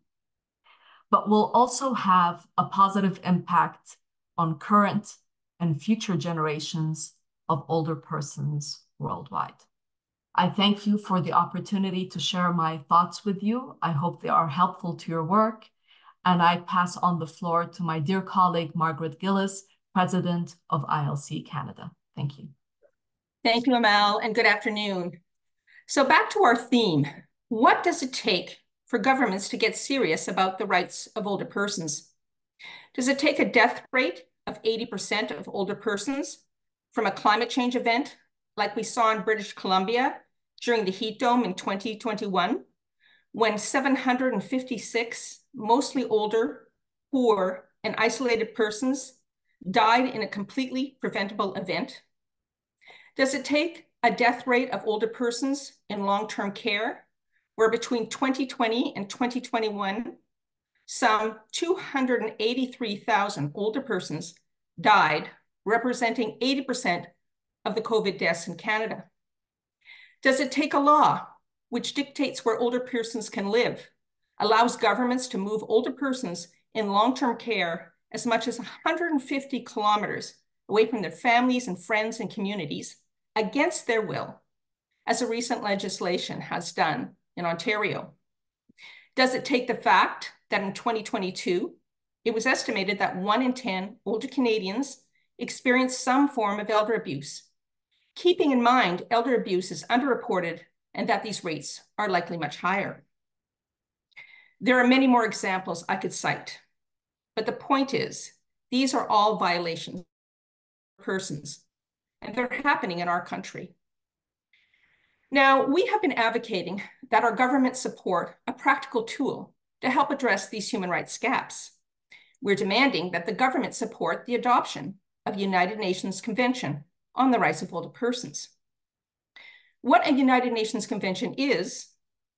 but will also have a positive impact on current and future generations of older persons worldwide. I thank you for the opportunity to share my thoughts with you. I hope they are helpful to your work. And I pass on the floor to my dear colleague, Margaret Gillis, President of ILC Canada. Thank you. Thank you, Amal, and good afternoon. So back to our theme. What does it take for governments to get serious about the rights of older persons? Does it take a death rate of 80% of older persons from a climate change event like we saw in British Columbia during the heat dome in 2021, when 756 mostly older, poor, and isolated persons died in a completely preventable event? Does it take a death rate of older persons in long-term care, where between 2020 and 2021, some 283,000 older persons died, representing 80% of the COVID deaths in Canada? Does it take a law which dictates where older persons can live, allows governments to move older persons in long-term care as much as 150 kilometers away from their families and friends and communities against their will, as a recent legislation has done in Ontario? Does it take the fact that in 2022, it was estimated that 1 in 10 older Canadians experienced some form of elder abuse, keeping in mind elder abuse is underreported and that these rates are likely much higher? There are many more examples I could cite, but the point is, these are all violations of persons, and they're happening in our country. Now, we have been advocating that our government support a practical tool to help address these human rights gaps. We're demanding that the government support the adoption of the United Nations Convention on the Rights of Older Persons. What a United Nations Convention is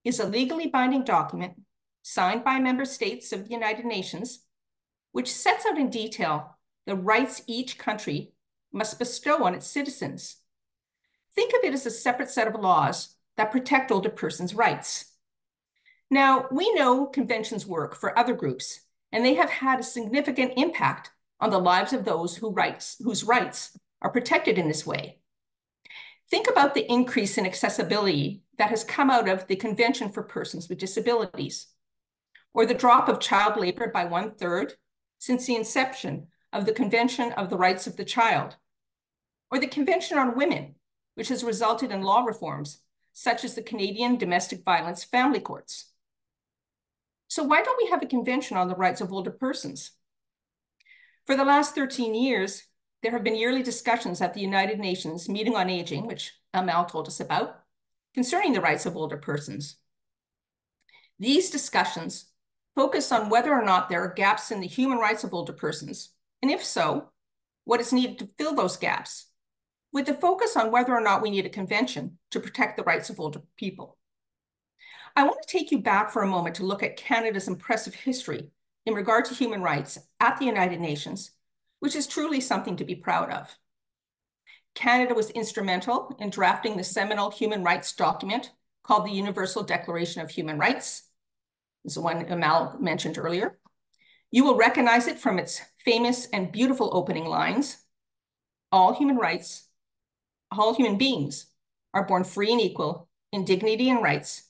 a legally binding document signed by member states of the United Nations, which sets out in detail the rights each country must bestow on its citizens. Think of it as a separate set of laws that protect older persons' rights. Now, we know conventions work for other groups, and they have had a significant impact on the lives of those whose rights are protected in this way. Think about the increase in accessibility that has come out of the Convention for Persons with Disabilities, or the drop of child labor by 1/3 since the inception of the Convention of the Rights of the Child, or the Convention on Women, which has resulted in law reforms such as the Canadian Domestic Violence Family Courts. So why don't we have a convention on the rights of older persons? For the last 13 years, there have been yearly discussions at the United Nations Meeting on Aging, which Amal told us about, concerning the rights of older persons. These discussions focus on whether or not there are gaps in the human rights of older persons, and if so, what is needed to fill those gaps, with the focus on whether or not we need a convention to protect the rights of older people. I want to take you back for a moment to look at Canada's impressive history in regard to human rights at the United Nations, which is truly something to be proud of. Canada was instrumental in drafting the seminal human rights document called the Universal Declaration of Human Rights. This is the one Amal mentioned earlier. You will recognize it from its famous and beautiful opening lines. All human beings are born free and equal in dignity and rights,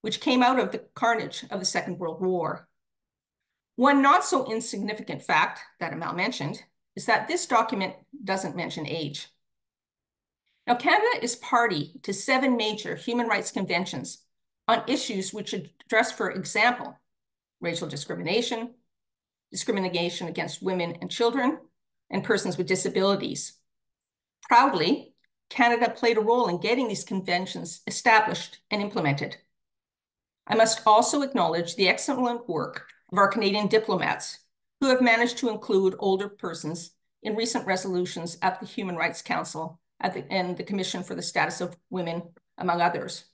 which came out of the carnage of the Second World War. One not so insignificant fact that Amal mentioned is that this document doesn't mention age. Now, Canada is party to 7 major human rights conventions on issues which address, for example, racial discrimination, discrimination against women and children, and persons with disabilities. Proudly, Canada played a role in getting these conventions established and implemented. I must also acknowledge the excellent work of our Canadian diplomats who have managed to include older persons in recent resolutions at the Human Rights Council and the Commission for the Status of Women, among others.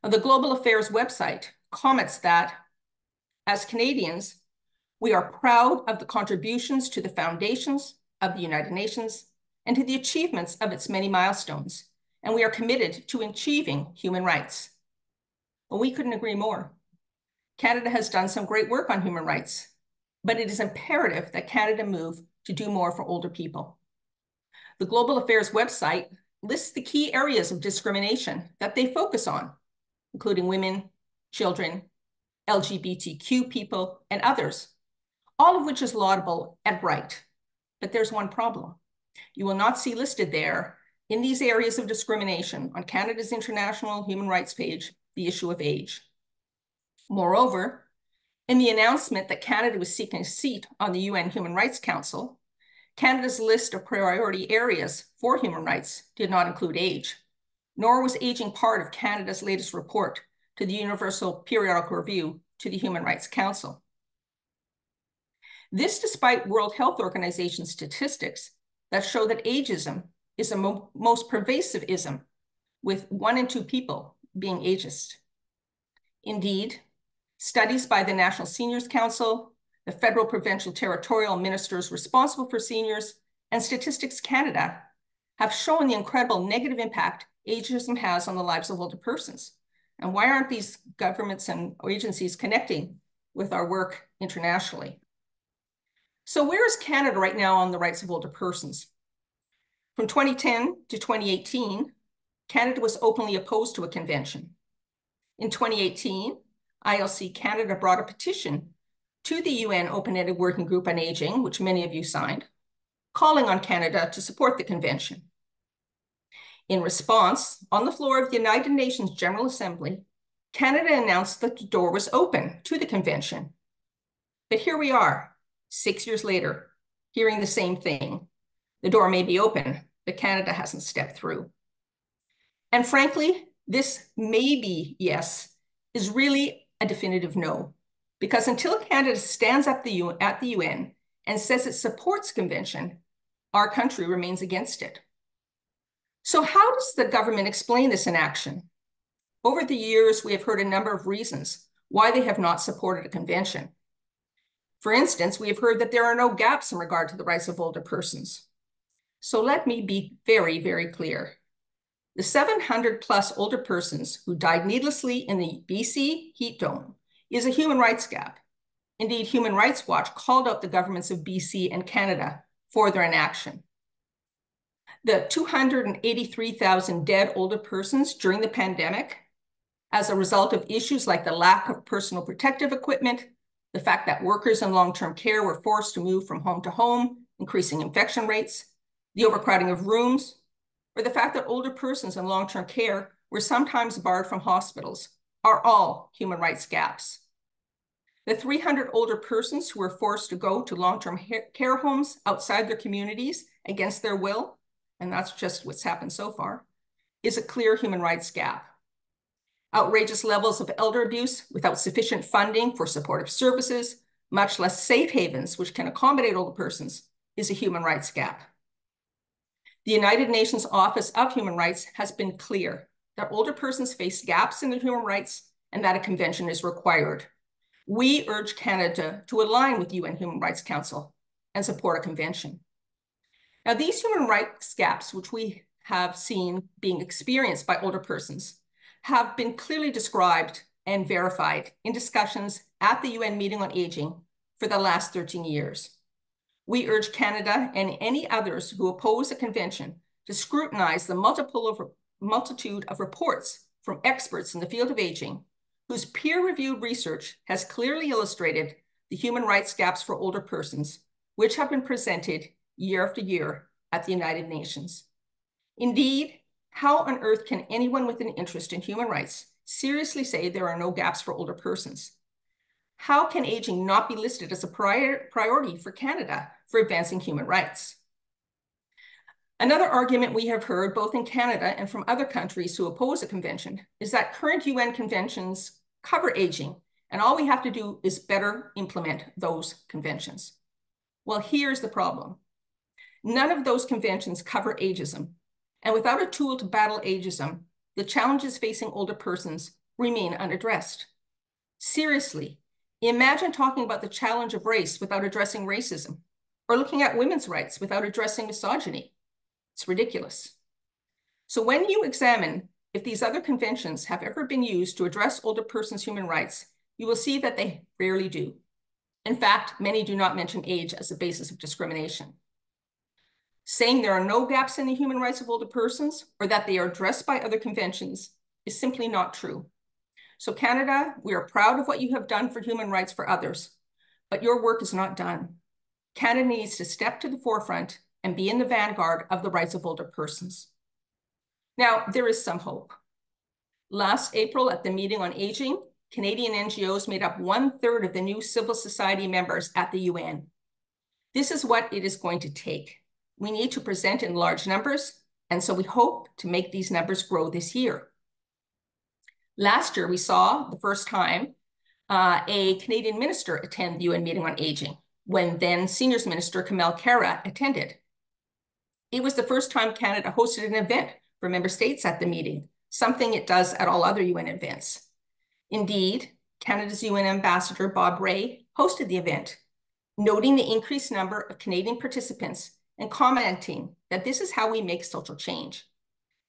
Now, the Global Affairs website comments that, as Canadians, we are proud of the contributions to the foundations of the United Nations and to the achievements of its many milestones, and we are committed to achieving human rights. Well, we couldn't agree more. Canada has done some great work on human rights, but it is imperative that Canada move to do more for older people. The Global Affairs website lists the key areas of discrimination that they focus on, including women, children, LGBTQ people, and others, all of which is laudable and right. But there's one problem. You will not see listed there in these areas of discrimination on Canada's International Human Rights page the issue of age. Moreover, in the announcement that Canada was seeking a seat on the UN Human Rights Council, Canada's list of priority areas for human rights did not include age, nor was aging part of Canada's latest report to the Universal Periodic Review to the Human Rights Council. This despite World Health Organization statistics that show that ageism is the most pervasive ism, with 1 in 2 people being ageist. Indeed, studies by the National Seniors Council, the Federal Provincial Territorial Ministers responsible for seniors, and Statistics Canada have shown the incredible negative impact ageism has on the lives of older persons. And why aren't these governments and agencies connecting with our work internationally? So where is Canada right now on the rights of older persons? From 2010 to 2018, Canada was openly opposed to a convention. In 2018, ILC Canada brought a petition to the UN Open-Ended Working Group on Aging, which many of you signed, calling on Canada to support the convention. In response, on the floor of the United Nations General Assembly, Canada announced that the door was open to the convention. But here we are, 6 years later, hearing the same thing. The door may be open, but Canada hasn't stepped through. And frankly, this maybe yes is really a definitive no, because until Canada stands up at the UN and says it supports convention, our country remains against it. So how does the government explain this inaction? Over the years, we have heard a number of reasons why they have not supported a convention. For instance, we have heard that there are no gaps in regard to the rights of older persons. So let me be very, very clear. The 700 plus older persons who died needlessly in the BC heat dome is a human rights gap. Indeed, Human Rights Watch called out the governments of BC and Canada for their inaction. The 283,000 dead older persons during the pandemic, as a result of issues like the lack of personal protective equipment, the fact that workers in long-term care were forced to move from home to home, increasing infection rates, the overcrowding of rooms, or the fact that older persons in long-term care were sometimes barred from hospitals, are all human rights gaps. The 300 older persons who were forced to go to long-term care homes outside their communities against their will, and that's just what's happened so far, is a clear human rights gap. Outrageous levels of elder abuse without sufficient funding for supportive services, much less safe havens which can accommodate older persons, is a human rights gap. The United Nations Office of Human Rights has been clear that older persons face gaps in their human rights and that a convention is required. We urge Canada to align with UN Human Rights Council and support a convention. Now, these human rights gaps, which we have seen being experienced by older persons, have been clearly described and verified in discussions at the UN meeting on aging for the last 13 years. We urge Canada and any others who oppose a convention to scrutinize the multitude of reports from experts in the field of aging, whose peer-reviewed research has clearly illustrated the human rights gaps for older persons, which have been presented year after year at the United Nations. Indeed, how on earth can anyone with an interest in human rights seriously say there are no gaps for older persons? How can aging not be listed as a priority for Canada for advancing human rights? Another argument we have heard both in Canada and from other countries who oppose a convention is that current UN conventions cover aging, and all we have to do is better implement those conventions. Well, here's the problem. None of those conventions cover ageism, and without a tool to battle ageism, the challenges facing older persons remain unaddressed. Seriously, imagine talking about the challenge of race without addressing racism, or looking at women's rights without addressing misogyny. It's ridiculous. So when you examine if these other conventions have ever been used to address older persons' human rights, you will see that they rarely do. In fact, many do not mention age as a basis of discrimination. Saying there are no gaps in the human rights of older persons or that they are addressed by other conventions is simply not true. So Canada, we are proud of what you have done for human rights for others, but your work is not done. Canada needs to step to the forefront and be in the vanguard of the rights of older persons. Now, there is some hope. Last April at the meeting on aging, Canadian NGOs made up 1/3 of the new civil society members at the UN. This is what it is going to take. We need to present in large numbers, and so we hope to make these numbers grow this year. Last year, we saw the first time a Canadian minister attend the UN meeting on aging, when then Seniors Minister Kamel Kara attended. It was the first time Canada hosted an event for member states at the meeting, something it does at all other UN events. Indeed, Canada's UN ambassador, Bob Ray, hosted the event, noting the increased number of Canadian participants and commenting that this is how we make social change.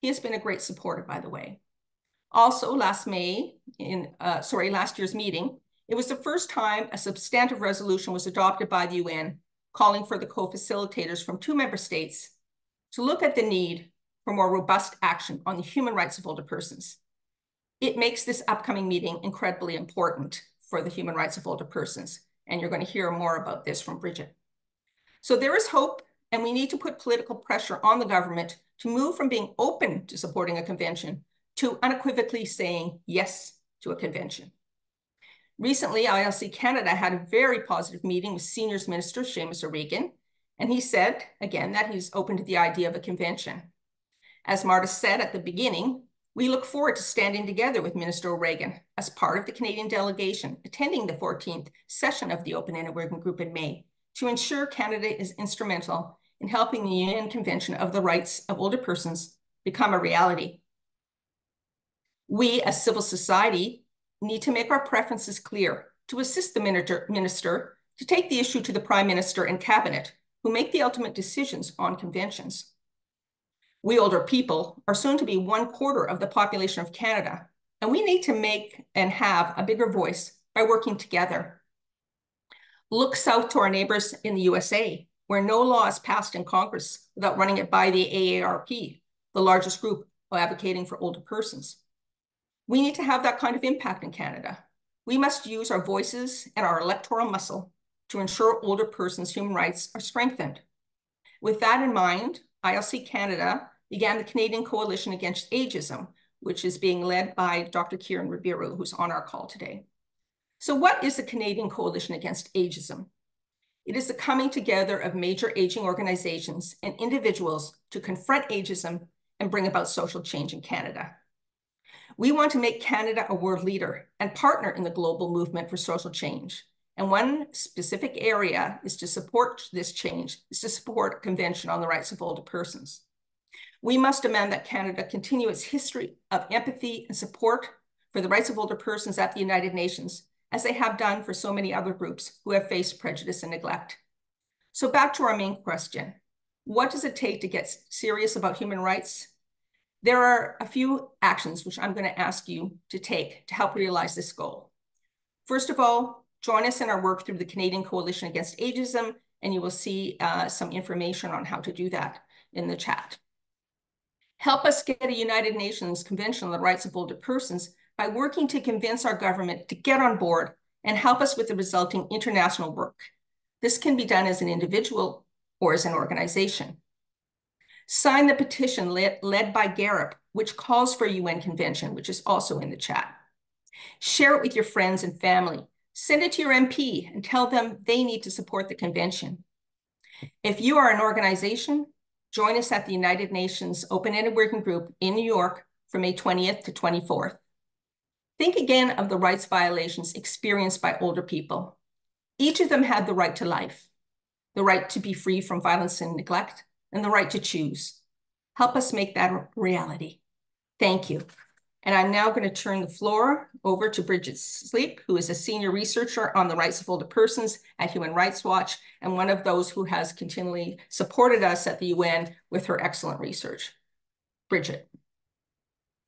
He has been a great supporter, by the way. Also, last year's meeting, it was the first time a substantive resolution was adopted by the UN calling for the co-facilitators from 2 member states to look at the need for more robust action on the human rights of older persons. It makes this upcoming meeting incredibly important for the human rights of older persons, and you're going to hear more about this from Bridget. So there is hope, and we need to put political pressure on the government to move from being open to supporting a convention to unequivocally saying yes to a convention. Recently, ILC Canada had a very positive meeting with Seniors Minister Seamus O'Regan, and he said, again, that he's open to the idea of a convention. As Marta said at the beginning, we look forward to standing together with Minister O'Regan as part of the Canadian delegation attending the 14th session of the Open-Ended Working Group in May to ensure Canada is instrumental in helping the UN Convention of the Rights of Older Persons become a reality. We, as civil society, need to make our preferences clear to assist the minister to take the issue to the Prime Minister and Cabinet, who make the ultimate decisions on conventions. We older people are soon to be 1/4 of the population of Canada, and we need to make and have a bigger voice by working together. Look south to our neighbors in the USA, where no law is passed in Congress without running it by the AARP, the largest group advocating for older persons. We need to have that kind of impact in Canada. We must use our voices and our electoral muscle to ensure older persons' human rights are strengthened. With that in mind, ILC Canada began the Canadian Coalition Against Ageism, which is being led by Dr. Kieran Ribeiro, who's on our call today. So what is the Canadian Coalition Against Ageism? It is the coming together of major aging organizations and individuals to confront ageism and bring about social change in Canada. We want to make Canada a world leader and partner in the global movement for social change. And one specific area is to support this change, is to support a convention on the rights of older persons. We must demand that Canada continue its history of empathy and support for the rights of older persons at the United Nations, as they have done for so many other groups who have faced prejudice and neglect. So back to our main question. What does it take to get serious about human rights? There are a few actions which I'm going to ask you to take to help realize this goal. First of all, join us in our work through the Canadian Coalition Against Ageism, and you will see some information on how to do that in the chat. Help us get a United Nations Convention on the Rights of Older Persons by working to convince our government to get on board and help us with the resulting international work. This can be done as an individual or as an organization. Sign the petition led by GARIP, which calls for a UN convention, which is also in the chat. Share it with your friends and family. Send it to your MP and tell them they need to support the convention. If you are an organization, join us at the United Nations Open-Ended Working Group in New York from May 20th to 24th. Think again of the rights violations experienced by older people. Each of them had the right to life, the right to be free from violence and neglect, and the right to choose. Help us make that a reality. Thank you. And I'm now going to turn the floor over to Bridget Sleep, who is a senior researcher on the rights of older persons at Human Rights Watch, and one of those who has continually supported us at the UN with her excellent research. Bridget.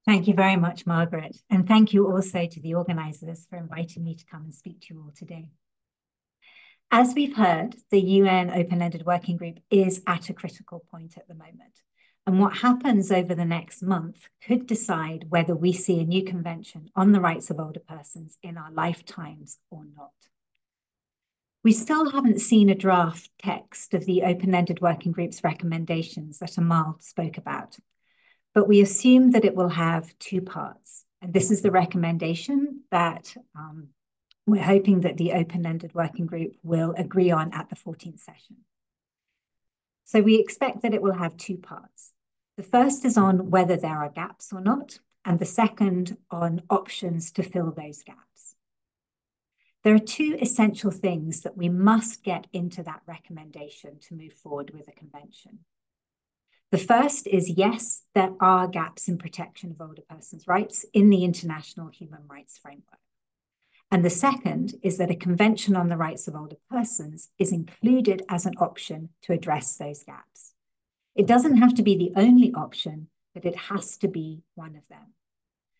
Thank you very much, Margaret. And thank you also to the organizers for inviting me to come and speak to you all today. As we've heard, the UN Open-Ended Working Group is at a critical point at the moment. And what happens over the next month could decide whether we see a new convention on the rights of older persons in our lifetimes or not. We still haven't seen a draft text of the Open-Ended Working Group's recommendations that Amal spoke about, but we assume that it will have two parts. And this is the recommendation that we're hoping that the Open-Ended Working Group will agree on at the 14th session. So we expect that it will have two parts. The first is on whether there are gaps or not, and the second on options to fill those gaps. There are two essential things that we must get into that recommendation to move forward with a convention. The first is, yes, there are gaps in protection of older persons' rights in the international human rights framework. And the second is that a convention on the rights of older persons is included as an option to address those gaps. It doesn't have to be the only option, but it has to be one of them.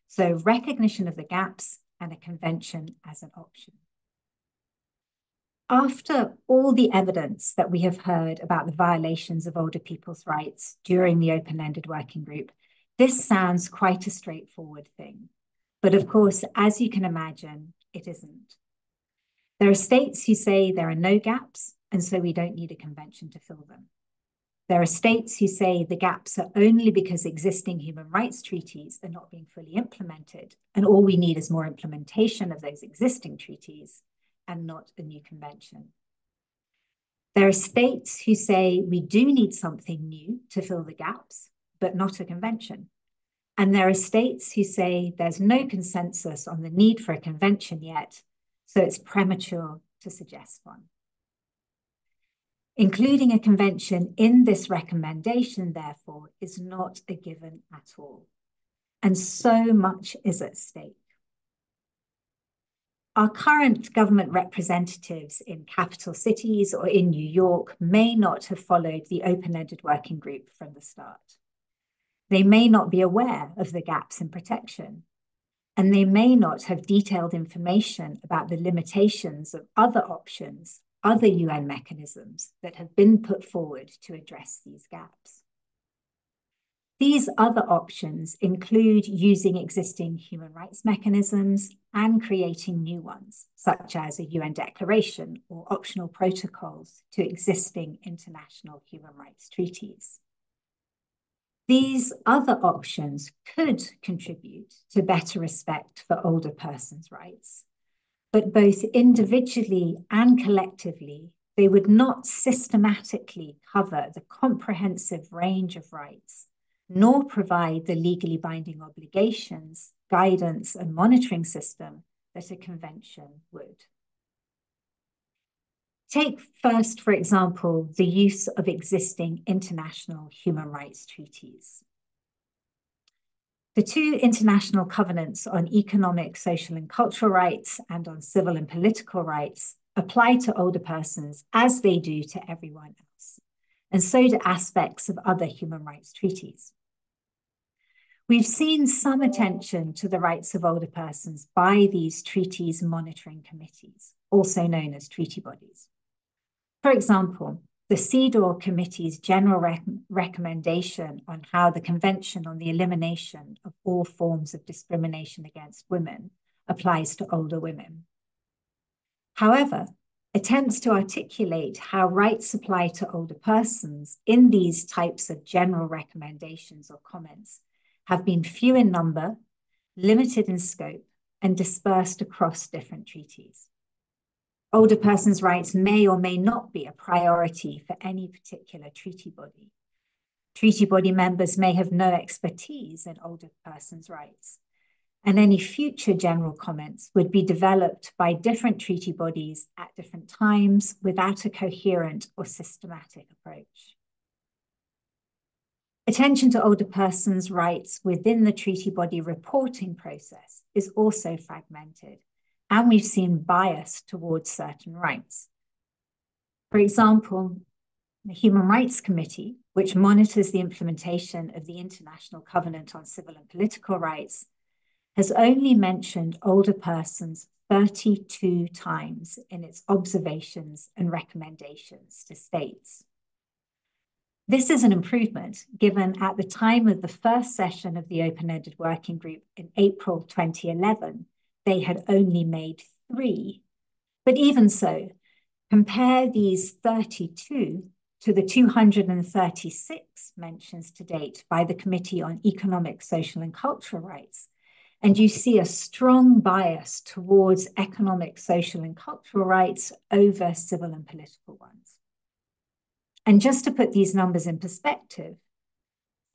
So recognition of the gaps and a convention as an option. After all the evidence that we have heard about the violations of older people's rights during the Open-Ended Working Group, this sounds quite a straightforward thing. But of course, as you can imagine, it isn't. There are states who say there are no gaps, and so we don't need a convention to fill them. There are states who say the gaps are only because existing human rights treaties are not being fully implemented, and all we need is more implementation of those existing treaties and not a new convention. There are states who say we do need something new to fill the gaps, but not a convention. And there are states who say there's no consensus on the need for a convention yet, so it's premature to suggest one. Including a convention in this recommendation, therefore, is not a given at all. And so much is at stake. Our current government representatives in capital cities or in New York may not have followed the Open-Ended Working Group from the start. They may not be aware of the gaps in protection, and they may not have detailed information about the limitations of other options other UN mechanisms that have been put forward to address these gaps. These other options include using existing human rights mechanisms and creating new ones, such as a UN declaration or optional protocols to existing international human rights treaties. These other options could contribute to better respect for older persons' rights, but both individually and collectively, they would not systematically cover the comprehensive range of rights, nor provide the legally binding obligations, guidance, and monitoring system that a convention would. Take first, for example, the use of existing international human rights treaties. The two international covenants on economic, social, and cultural rights and on civil and political rights apply to older persons as they do to everyone else, and so do aspects of other human rights treaties. We've seen some attention to the rights of older persons by these treaties monitoring committees, also known as treaty bodies. For example, the CEDAW Committee's general recommendation on how the Convention on the Elimination of All Forms of Discrimination Against Women applies to older women. However, attempts to articulate how rights apply to older persons in these types of general recommendations or comments have been few in number, limited in scope, and dispersed across different treaties. Older persons' rights may or may not be a priority for any particular treaty body. Treaty body members may have no expertise in older persons' rights, and any future general comments would be developed by different treaty bodies at different times without a coherent or systematic approach. Attention to older persons' rights within the treaty body reporting process is also fragmented, and we've seen bias towards certain rights. For example, the Human Rights Committee, which monitors the implementation of the International Covenant on Civil and Political Rights, has only mentioned older persons 32 times in its observations and recommendations to states. This is an improvement, given at the time of the first session of the Open-Ended Working Group in April 2011, they had only made 3. But even so, compare these 32 to the 236 mentions to date by the Committee on Economic, Social, and Cultural Rights, and you see a strong bias towards economic, social, and cultural rights over civil and political ones. And just to put these numbers in perspective,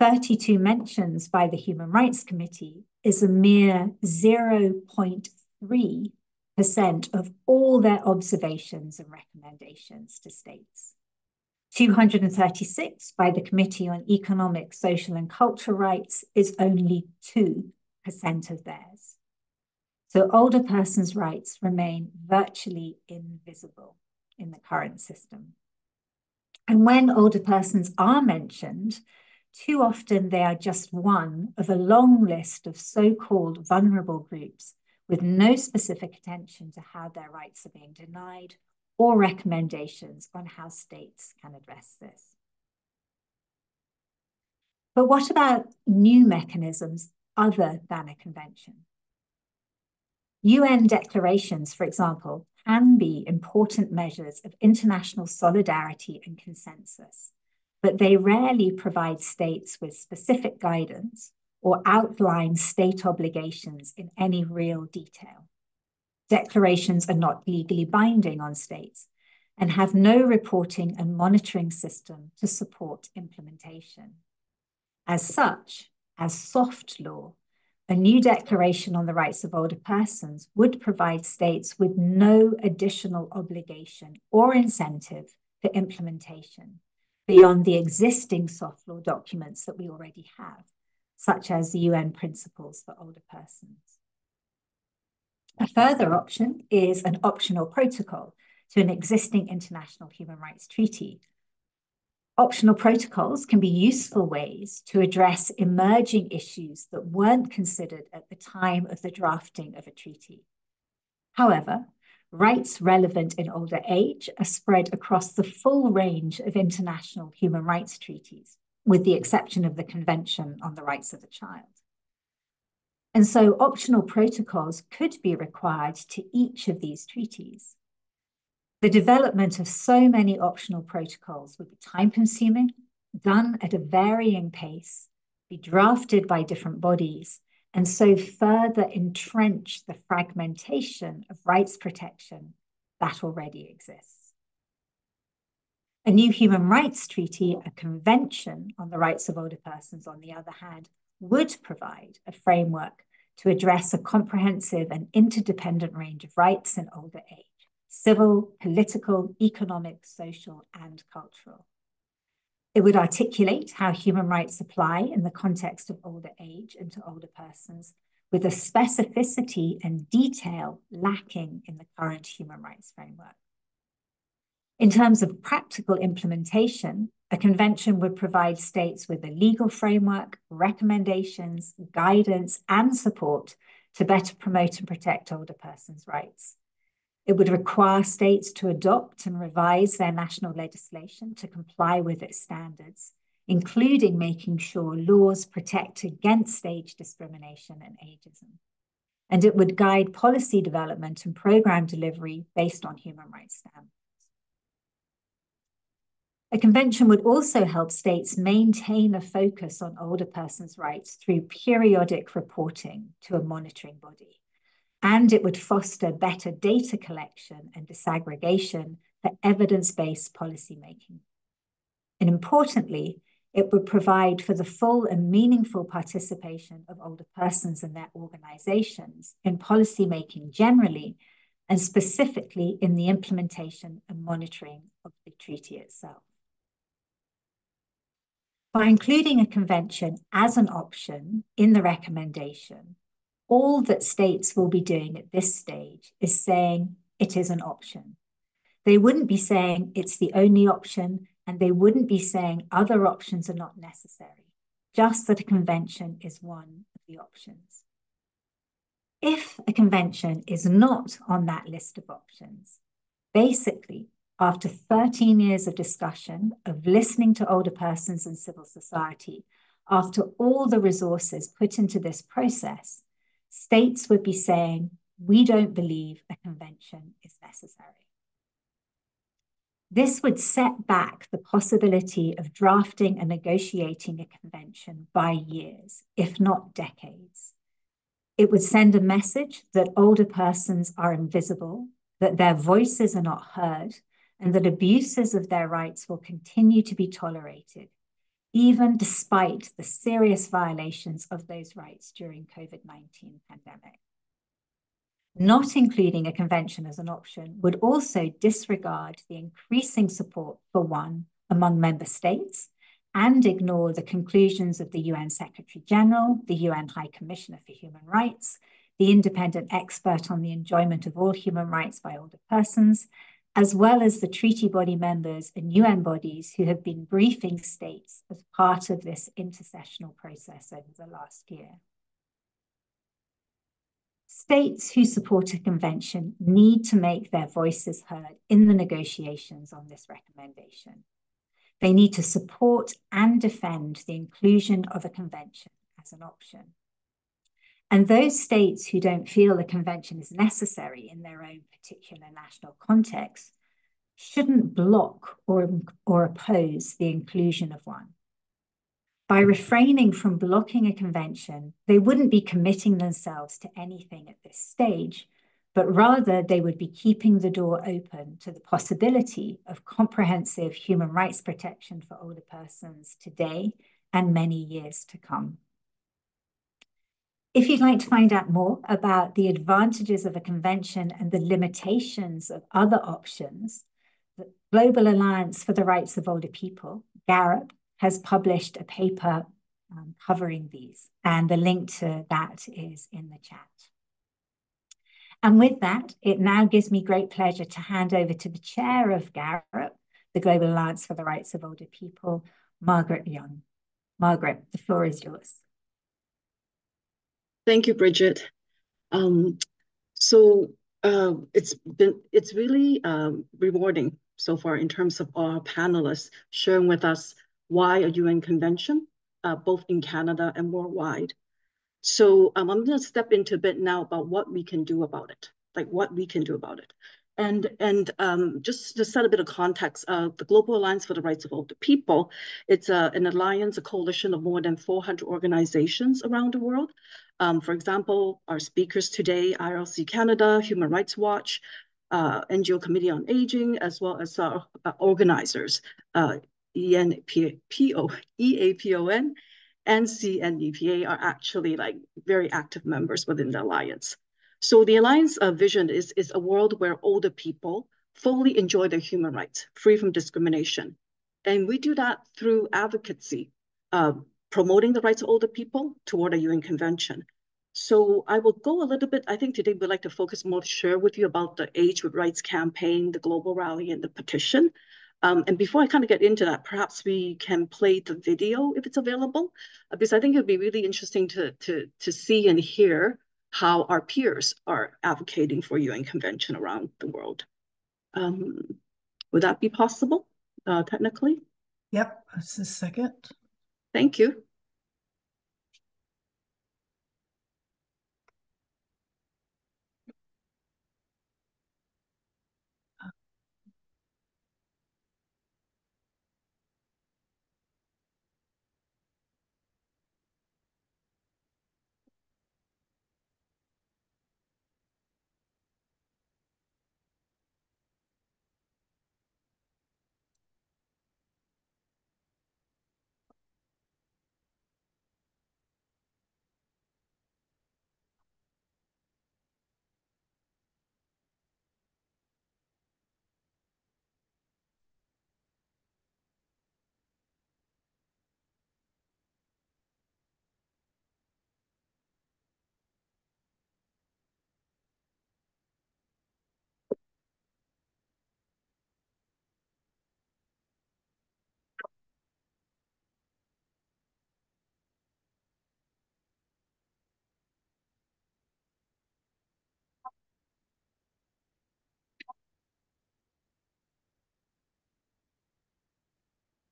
32 mentions by the Human Rights Committee is a mere 0.3% of all their observations and recommendations to states. 236 by the Committee on Economic, Social, and Cultural Rights is only 2% of theirs. So older persons' rights remain virtually invisible in the current system. And when older persons are mentioned, too often they are just one of a long list of so-called vulnerable groups with no specific attention to how their rights are being denied or recommendations on how states can address this. But what about new mechanisms other than a convention? UN declarations, for example, can be important measures of international solidarity and consensus, but they rarely provide states with specific guidance or outline state obligations in any real detail. Declarations are not legally binding on states and have no reporting and monitoring system to support implementation. As such, as soft law, a new declaration on the rights of older persons would provide states with no additional obligation or incentive for implementation beyond the existing soft law documents that we already have, such as the UN Principles for Older Persons. A further option is an optional protocol to an existing international human rights treaty. Optional protocols can be useful ways to address emerging issues that weren't considered at the time of the drafting of a treaty. However, rights relevant in older age are spread across the full range of international human rights treaties, with the exception of the Convention on the Rights of the Child. And so optional protocols could be required to each of these treaties. The development of so many optional protocols would be time-consuming, done at a varying pace, be drafted by different bodies, and so further entrench the fragmentation of rights protection that already exists. A new human rights treaty, a convention on the rights of older persons, on the other hand, would provide a framework to address a comprehensive and interdependent range of rights in older age: civil, political, economic, social, and cultural. It would articulate how human rights apply in the context of older age and to older persons, with a specificity and detail lacking in the current human rights framework. In terms of practical implementation, a convention would provide states with a legal framework, recommendations, guidance, and support to better promote and protect older persons' rights. It would require states to adopt and revise their national legislation to comply with its standards, including making sure laws protect against age discrimination and ageism. And it would guide policy development and program delivery based on human rights standards. A convention would also help states maintain a focus on older persons' rights through periodic reporting to a monitoring body. And it would foster better data collection and disaggregation for evidence-based policymaking. And importantly, it would provide for the full and meaningful participation of older persons and their organizations in policymaking generally, and specifically in the implementation and monitoring of the treaty itself. By including a convention as an option in the recommendation, all that states will be doing at this stage is saying it is an option. They wouldn't be saying it's the only option, and they wouldn't be saying other options are not necessary, just that a convention is one of the options. If a convention is not on that list of options, basically, after 13 years of discussion, of listening to older persons and civil society, after all the resources put into this process, states would be saying, we don't believe a convention is necessary. This would set back the possibility of drafting and negotiating a convention by years, if not decades. It would send a message that older persons are invisible, that their voices are not heard, and that abuses of their rights will continue to be tolerated, even despite the serious violations of those rights during COVID-19 pandemic. Not including a convention as an option would also disregard the increasing support for one among member states and ignore the conclusions of the UN Secretary General, the UN High Commissioner for Human Rights, the independent expert on the enjoyment of all human rights by older persons, as well as the treaty body members and UN bodies who have been briefing states as part of this intersessional process over the last year. States who support a convention need to make their voices heard in the negotiations on this recommendation. They need to support and defend the inclusion of a convention as an option. And those states who don't feel a convention is necessary in their own particular national context shouldn't block or oppose the inclusion of one. By refraining from blocking a convention, they wouldn't be committing themselves to anything at this stage, but rather they would be keeping the door open to the possibility of comprehensive human rights protection for older persons today and many years to come. If you'd like to find out more about the advantages of a convention and the limitations of other options, the Global Alliance for the Rights of Older People, GAROP, has published a paper covering these, and the link to that is in the chat. And with that, it now gives me great pleasure to hand over to the chair of GAROP, the Global Alliance for the Rights of Older People, Margaret Young. Margaret, the floor is yours. Thank you, Bridget. So It's really rewarding so far in terms of our panelists sharing with us why a UN convention, both in Canada and worldwide. So I'm going to step into a bit now about what we can do about it, like what we can do about it. And just to set a bit of context, the Global Alliance for the Rights of Older People, it's an alliance, a coalition of more than 400 organizations around the world. For example, our speakers today, IRLC Canada, Human Rights Watch, NGO Committee on Aging, as well as our organizers, EAPON, NC and EPA are actually like very active members within the alliance. So the alliance vision is a world where older people fully enjoy their human rights, free from discrimination. And we do that through advocacy, promoting the rights of older people toward a UN convention. So I will go a little bit, I think today we'd like to focus more to share with you about the Age with Rights campaign, the global rally, and the petition. And before I kind of get into that, perhaps we can play the video if it's available, because I think it'd be really interesting to see and hear how our peers are advocating for UN convention around the world. Would that be possible, technically? Yep, just a second. Thank you.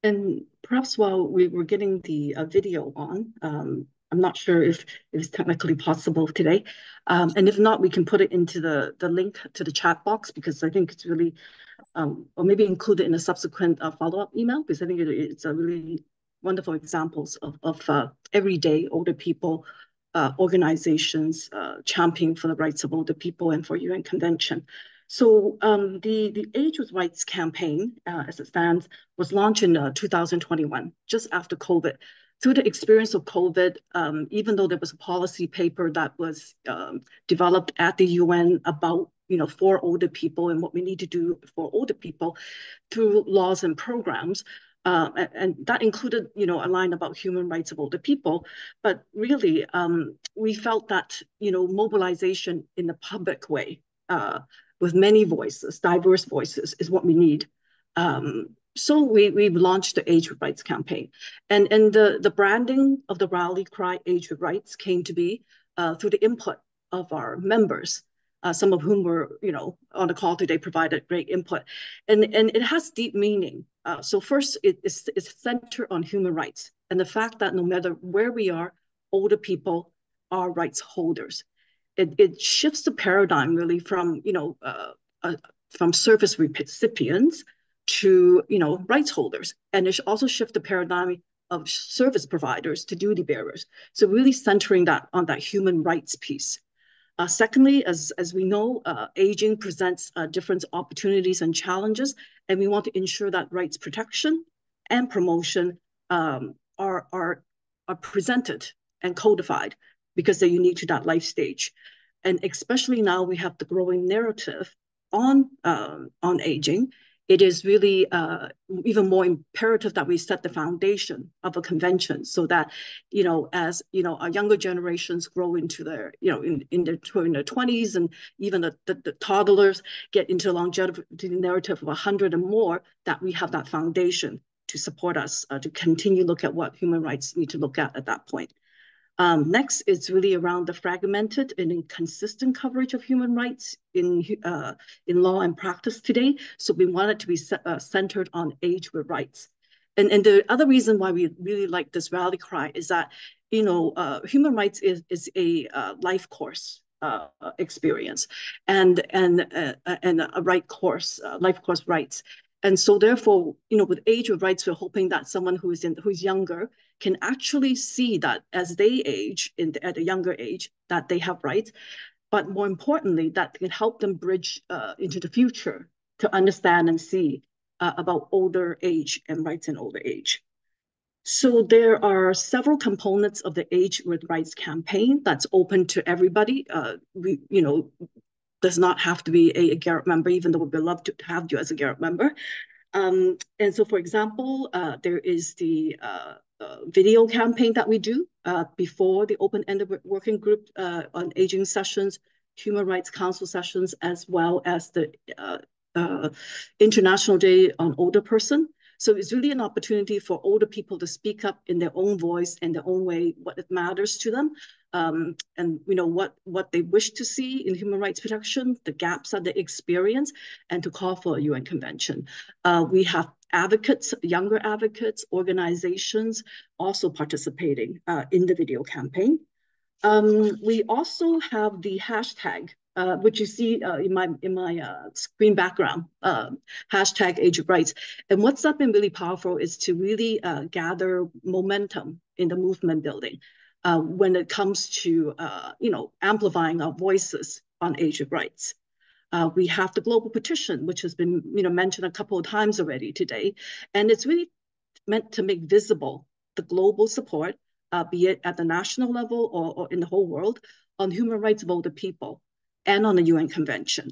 And perhaps while we were getting the video on, I'm not sure if it's technically possible today. And if not, we can put it into the link to the chat box, because I think it's really, or maybe include it in a subsequent follow-up email, because I think it's a really wonderful examples of everyday older people organizations championing for the rights of older people and for UN Convention. So the Age with Rights campaign, as it stands, was launched in 2021, just after COVID. Through the experience of COVID, even though there was a policy paper that was developed at the UN about, for older people and what we need to do for older people through laws and programs, and that included, a line about human rights of older people. But really, we felt that, mobilization in a public way, with many voices, diverse voices, is what we need. So we've launched the Age with Rights campaign. And the branding of the rally cry, Age with Rights, came to be through the input of our members. Some of whom were, on the call today, provided great input. And it has deep meaning. So first, it's centered on human rights and the fact that no matter where we are, older people are rights holders. It shifts the paradigm really from, from service recipients to, rights holders. And it also shifts the paradigm of service providers to duty bearers. So really centering that on that human rights piece. Secondly, as we know, aging presents different opportunities and challenges, and we want to ensure that rights protection and promotion are presented and codified because they're unique to that life stage. And especially now we have the growing narrative on aging. It is really even more imperative that we set the foundation of a convention so that, as, our younger generations grow into their, in their 20s, and even the toddlers get into the longevity narrative of 100 and more, that we have that foundation to support us to continue look at what human rights need to look at that point. Next, it's really around the fragmented and inconsistent coverage of human rights in law and practice today. So we want it to be centered on age with rights. And the other reason why we really like this rally cry is that, human rights is a life course experience and a life course rights. And so therefore, with age of rights, we're hoping that someone who's younger can actually see that as they age at a younger age, that they have rights, but more importantly, that can help them bridge into the future to understand and see about older age and rights in older age. So there are several components of the Age with Rights campaign that's open to everybody. Does not have to be a Garrett member, even though we'd love to have you as a Garrett member. And so, for example, there is the video campaign that we do before the open-ended working group on aging sessions, Human Rights Council sessions, as well as the International Day on Older Person. So it's really an opportunity for older people to speak up in their own voice and their own way, what it matters to them, and what they wish to see in human rights protection, the gaps that they experience, and to call for a UN convention. We have advocates, younger advocates, organizations also participating in the video campaign. We also have the hashtag, which you see in my screen background, hashtag Age of Rights. And what's been really powerful is to really gather momentum in the movement building when it comes to amplifying our voices on Age of Rights. We have the global petition, which has been mentioned a couple of times already today, and it's really meant to make visible the global support, be it at the national level or in the whole world, on human rights of older people and on the UN Convention.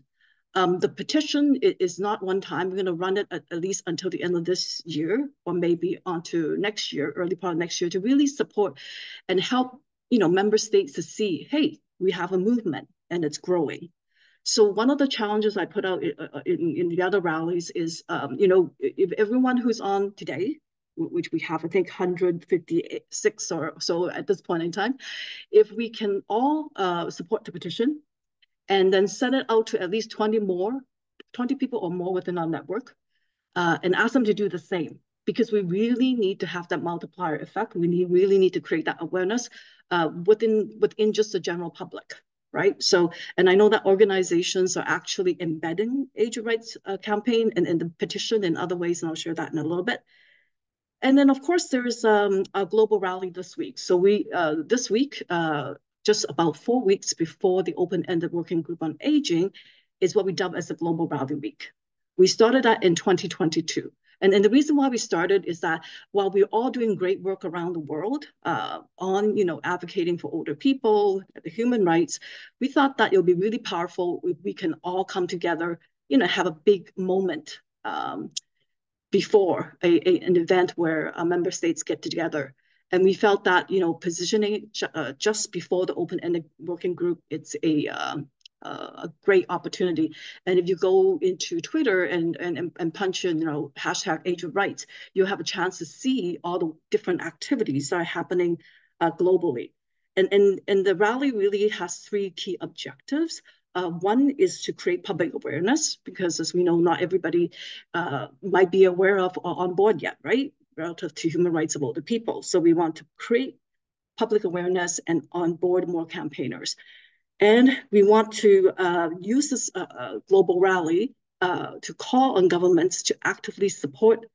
The petition is not one time. We're going to run it at least until the end of this year, or maybe onto next year, early part of next year, to really support and help member states to see, hey, we have a movement and it's growing. So one of the challenges I put out in the other rallies is, if everyone who's on today, which we have, I think, 156 or so at this point in time, if we can all support the petition and then send it out to at least 20 people or more within our network, and ask them to do the same, because we really need to have that multiplier effect. We really need to create that awareness within just the general public. Right. So, and I know that organizations are actually embedding Age of Rights campaign and the petition in other ways, and I'll share that in a little bit. And then, of course, there is a global rally this week. So this week, just about 4 weeks before the open-ended working group on aging, is what we dub as the Global Rally Week. We started that in 2022. And the reason why we started is that while we're all doing great work around the world on advocating for older people, the human rights, we thought that it would be really powerful if we can all come together, have a big moment before an event where member states get together. And we felt that positioning it just before the open-ended working group, it's a great opportunity. And if you go into Twitter and punch in, hashtag Age of Rights, you'll have a chance to see all the different activities that are happening globally. And the rally really has 3 key objectives. One is to create public awareness, because as we know, not everybody might be aware of or on board yet, right, relative to human rights of older people. So we want to create public awareness and onboard more campaigners. And we want to use this global rally to call on governments to actively support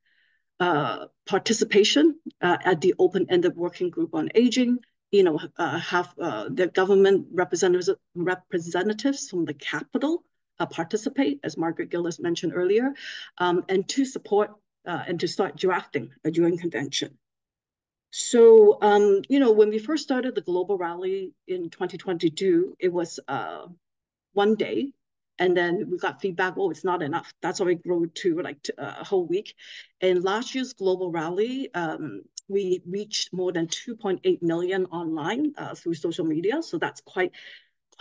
participation at the open-ended working group on aging, have the government representatives from the capital participate, as Margaret Gill has mentioned earlier, and to support and to start drafting a UN convention. So, when we first started the global rally in 2022, it was 1 day. And then we got feedback, oh, it's not enough. That's why we grew to a whole week. And last year's global rally, we reached more than 2.8 million online through social media. So that's quite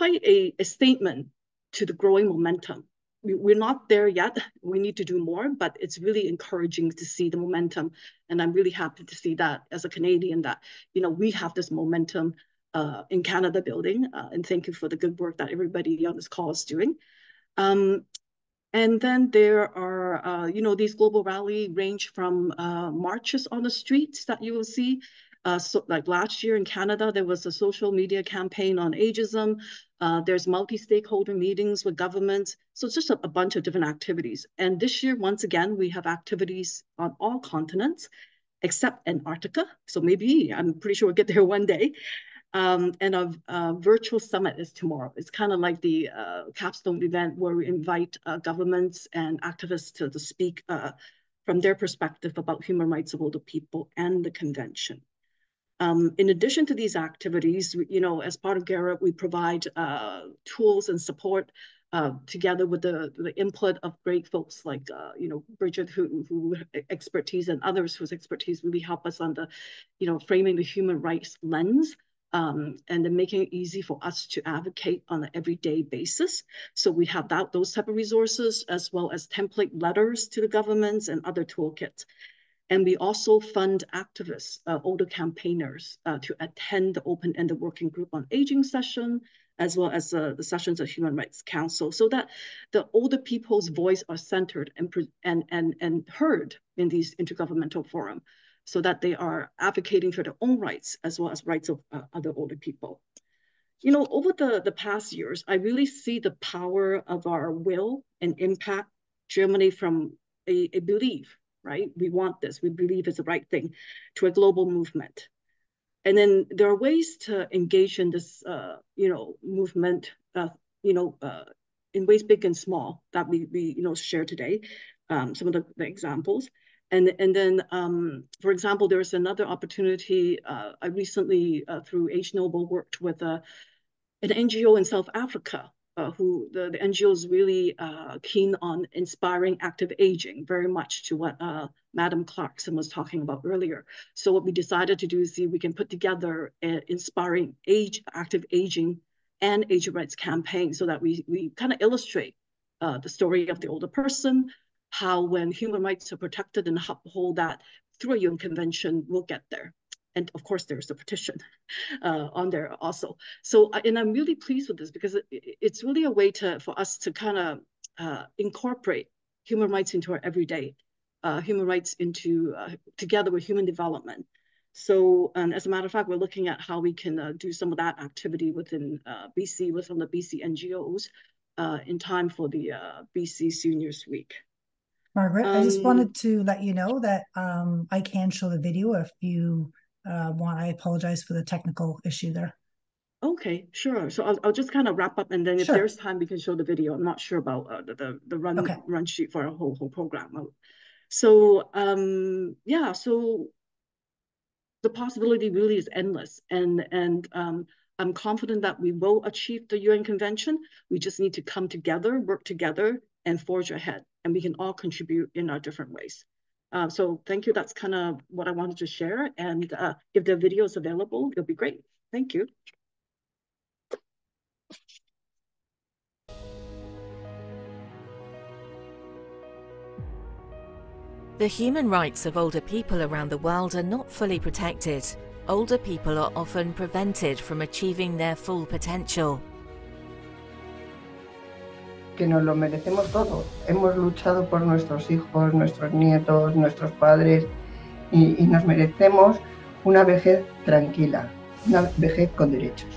a statement to the growing momentum. We're not there yet. We need to do more, but it's really encouraging to see the momentum. And I'm really happy to see that as a Canadian that, we have this momentum in Canada building. And thank you for the good work that everybody on this call is doing. And then there are, these global rally range from marches on the streets that you will see. So like last year in Canada, there was a social media campaign on ageism. There's multi-stakeholder meetings with governments. So it's just a bunch of different activities. And this year, once again, we have activities on all continents except Antarctica. So maybe, I'm pretty sure we'll get there one day. And a virtual summit is tomorrow. It's kind of like the capstone event where we invite governments and activists to speak from their perspective about human rights of older people and the convention. In addition to these activities, as part of GARA, we provide tools and support together with the input of great folks like, Bridget, who expertise, and others whose expertise really help us on the, framing the human rights lens. And then making it easy for us to advocate on an everyday basis. So we have those type of resources, as well as template letters to the governments and other toolkits. And we also fund activists, older campaigners, to attend the open-ended working group on aging session, as well as the sessions of Human Rights Council, so that the older people's voice are centered and heard in these intergovernmental forums, so that they are advocating for their own rights as well as rights of other older people. Over the past years, I really see the power of our will and impact germinate from a belief, right? We want this, we believe it's the right thing, to a global movement. And then there are ways to engage in this, movement, in ways big and small that we share today, some of the examples. And then, for example, there was another opportunity. I recently, through Age Noble, worked with an NGO in South Africa, who the NGO is really keen on inspiring active aging, very much to what Madam Clarkson was talking about earlier. So what we decided to do is see if we can put together an inspiring active aging and age rights campaign, so that we kind of illustrate the story of the older person, how when human rights are protected and uphold that through a UN convention, we'll get there. And of course, there's the petition on there also. So, and I'm really pleased with this, because it's really a way for us to kind of incorporate human rights into our everyday, human rights into together with human development. So, as a matter of fact, we're looking at how we can do some of that activity within BC, with some of the BC NGOs in time for the BC Seniors Week. Margaret, I just wanted to let you know that I can show the video if you want. I apologize for the technical issue there. Okay, sure. So I'll just kind of wrap up, and then if there's time, we can show the video. I'm not sure about the run sheet for our whole program. So yeah, so the possibility really is endless, and I'm confident that we will achieve the UN Convention. We just need to come together, work together, and forge ahead, and we can all contribute in our different ways. So thank you. That's kind of what I wanted to share. And if the video is available, it'll be great. Thank you. The human rights of older people around the world are not fully protected. Older people are often prevented from achieving their full potential. Que nos lo merecemos todo. Hemos luchado por nuestros hijos, nuestros nietos, nuestros padres, y nos merecemos una vejez tranquila, una vejez con derechos.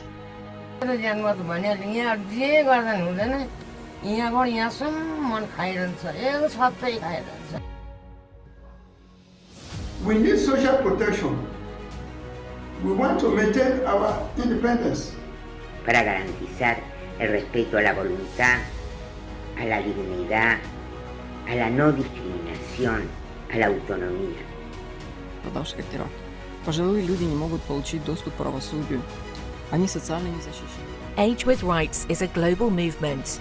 We need social protection. We want to maintain our independence. Para garantizar el respeto a la voluntad, a la dignidad, a la no discriminación, a la autonomия. Пожилые люди не могут получить доступ к правосудию. Они социально не защищены. Age with Rights is a global movement.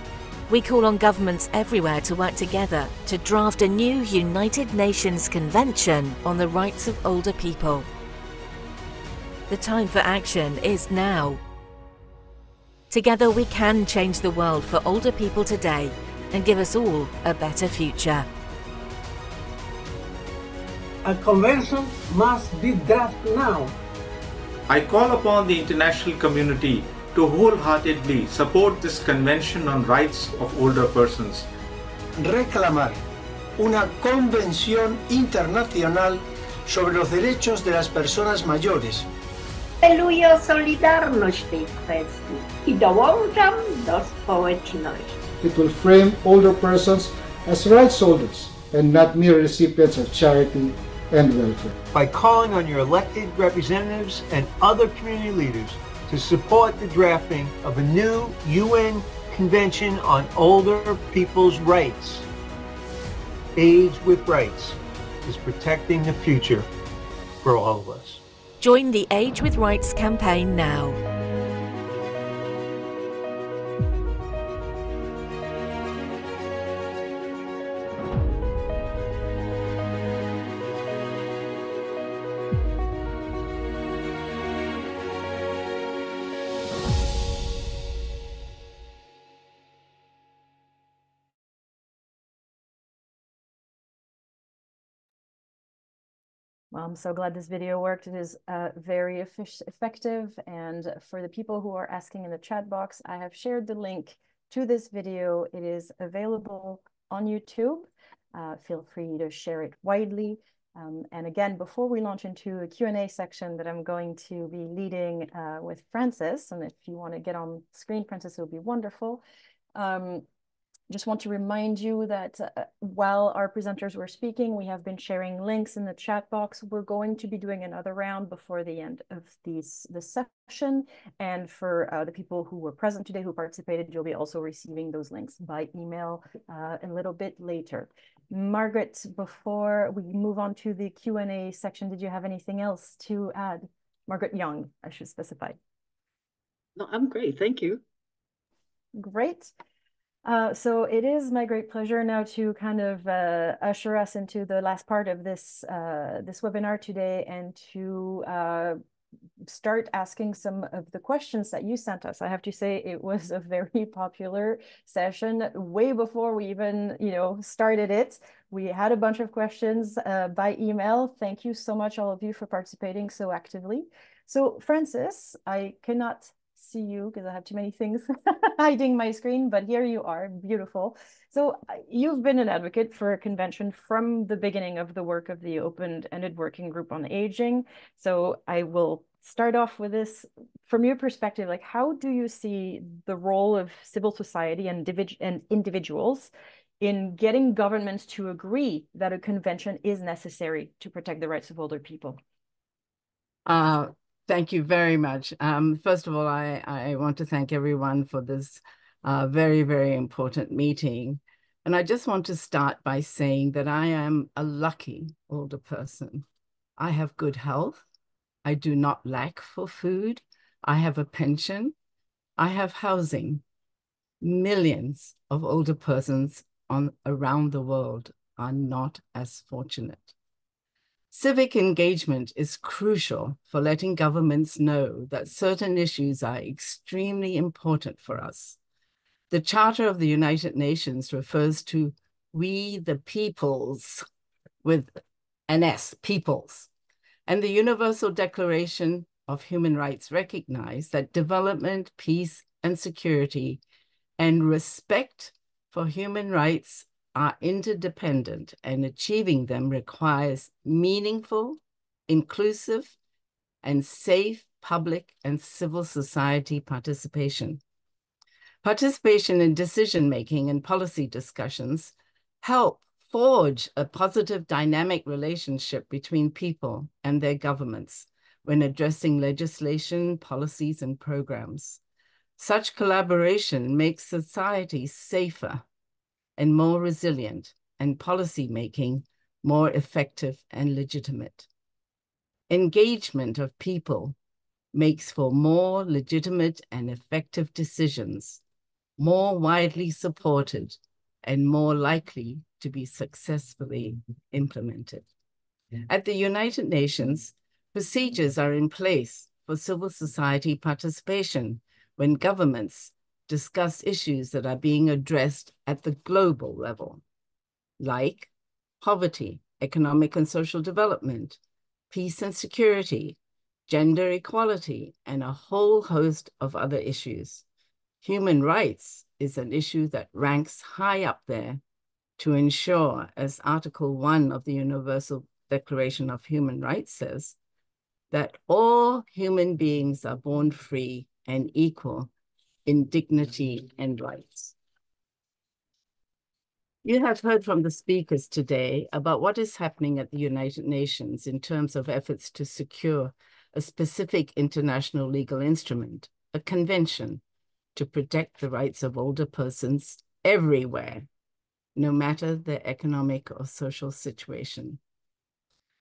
We call on governments everywhere to work together to draft a new United Nations Convention on the rights of older people. The time for action is now. Together we can change the world for older people today and give us all a better future. A convention must be drafted now. I call upon the international community to wholeheartedly support this Convention on Rights of Older Persons. Reclamar una convención internacional sobre los derechos de las personas mayores. Apeluję o solidarność tej kwestii i dołączam do społeczności. It will frame older persons as rights holders and not mere recipients of charity and welfare. By calling on your elected representatives and other community leaders to support the drafting of a new UN Convention on Older People's Rights. Age with Rights is protecting the future for all of us. Join the Age with Rights campaign now. Well, I'm so glad this video worked. It is very effective. And for the people who are asking in the chat box, I have shared the link to this video. It is available on YouTube. Feel free to share it widely. And again, before we launch into a Q&A section that I'm going to be leading with Francis, and if you want to get on screen, Francis, it would be wonderful. Just want to remind you that while our presenters were speaking, we have been sharing links in the chat box. We're going to be doing another round before the end of this session. And for the people who were present today, who participated, you'll be also receiving those links by email a little bit later. Margaret, before we move on to the Q&A section, did you have anything else to add? Margaret Young, I should specify. No, I'm great. Thank you. Great. So it is my great pleasure now to kind of usher us into the last part of this webinar today and to start asking some of the questions that you sent us. I have to say it was a very popular session way before we even, started it. We had a bunch of questions by email. Thank you so much, all of you, for participating so actively. So Francis, I cannot see you because I have too many things hiding my screen, but here you are, beautiful. So you've been an advocate for a convention from the beginning of the work of the Open-Ended Working Group on Aging. So I will start off with this. From your perspective, like, how do you see the role of civil society and individuals in getting governments to agree that a convention is necessary to protect the rights of older people? Thank you very much. First of all, I want to thank everyone for this very, very important meeting. And I just want to start by saying that I am a lucky older person. I have good health. I do not lack for food. I have a pension. I have housing. Millions of older persons around the world are not as fortunate. Civic engagement is crucial for letting governments know that certain issues are extremely important for us. The Charter of the United Nations refers to we the peoples with an S, peoples. And the Universal Declaration of Human Rights recognize that development, peace, and security and respect for human rights are interdependent, and achieving them requires meaningful, inclusive, and safe public and civil society participation. Participation in decision-making and policy discussions help forge a positive dynamic relationship between people and their governments when addressing legislation, policies, and programs. Such collaboration makes society safer and more resilient, and policy-making more effective and legitimate. Engagement of people makes for more legitimate and effective decisions, more widely supported, and more likely to be successfully implemented. At the United Nations, procedures are in place for civil society participation when governments discuss issues that are being addressed at the global level, like poverty, economic and social development, peace and security, gender equality, and a whole host of other issues. Human rights is an issue that ranks high up there to ensure, as Article 1 of the Universal Declaration of Human Rights says, that all human beings are born free and equal in dignity and rights. You have heard from the speakers today about what is happening at the United Nations in terms of efforts to secure a specific international legal instrument, a convention, to protect the rights of older persons everywhere, no matter their economic or social situation.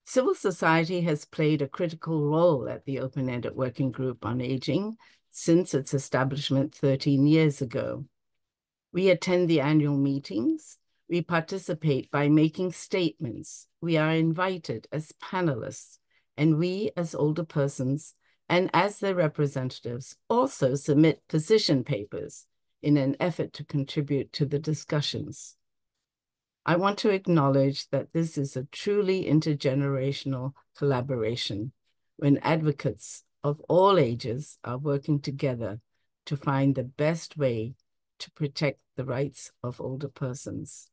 Civil society has played a critical role at the Open-Ended Working Group on Aging since its establishment 13 years ago. We attend the annual meetings. We participate by making statements. We are invited as panelists, and we as older persons and as their representatives also submit position papers in an effort to contribute to the discussions. I want to acknowledge that this is a truly intergenerational collaboration when advocates of all ages are working together to find the best way to protect the rights of older persons.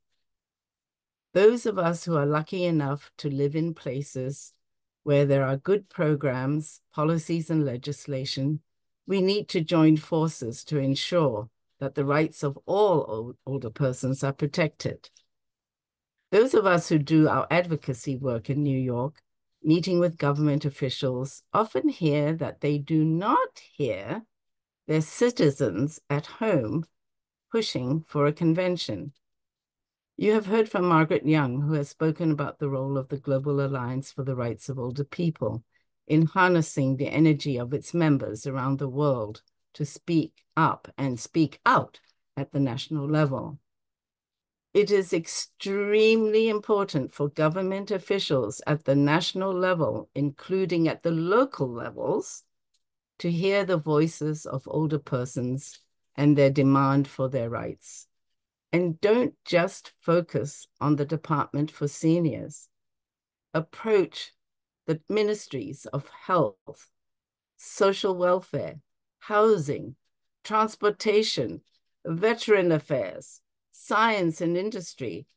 Those of us who are lucky enough to live in places where there are good programs, policies, and legislation, we need to join forces to ensure that the rights of all older persons are protected. Those of us who do our advocacy work in New York, meeting with government officials, often hear that they do not hear their citizens at home pushing for a convention. You have heard from Margaret Young, who has spoken about the role of the Global Alliance for the Rights of Older People in harnessing the energy of its members around the world to speak up and speak out at the national level. It is extremely important for government officials at the national level, including at the local levels, to hear the voices of older persons and their demand for their rights. And don't just focus on the Department for Seniors. Approach the ministries of health, social welfare, housing, transportation, veteran affairs, science and industry,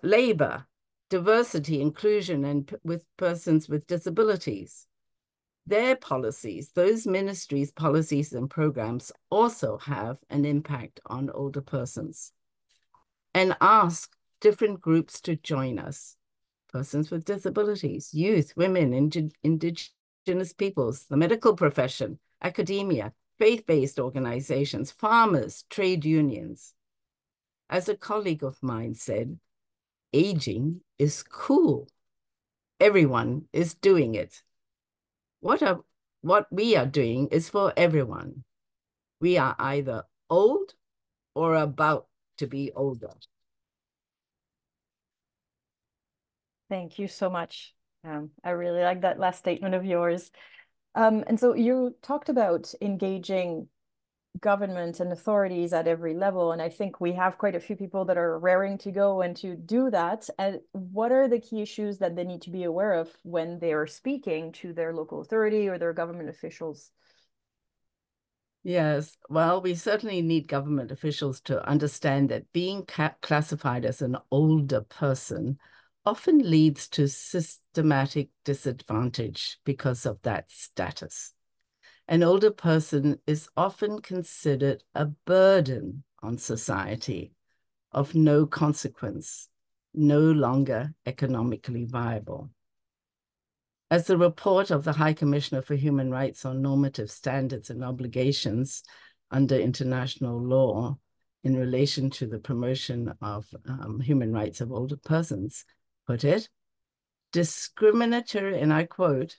labor, diversity, inclusion, and with persons with disabilities. Their policies, those ministries' policies and programs also have an impact on older persons. And ask different groups to join us. Persons with disabilities, youth, women, indigenous peoples, the medical profession, academia, faith-based organizations, farmers, trade unions. As a colleague of mine said, aging is cool. Everyone is doing it. What we are doing is for everyone. We are either old or about to be older. Thank you so much. I really like that last statement of yours. And so you talked about engaging government and authorities at every level. And I think we have quite a few people that are raring to go and to do that. And what are the key issues that they need to be aware of when they are speaking to their local authority or their government officials? Yes, well, we certainly need government officials to understand that being classified as an older person often leads to systematic disadvantage because of that status. An older person is often considered a burden on society of no consequence, no longer economically viable. As the report of the High Commissioner for Human Rights on normative standards and obligations under international law in relation to the promotion of human rights of older persons put it, discriminatory, and I quote,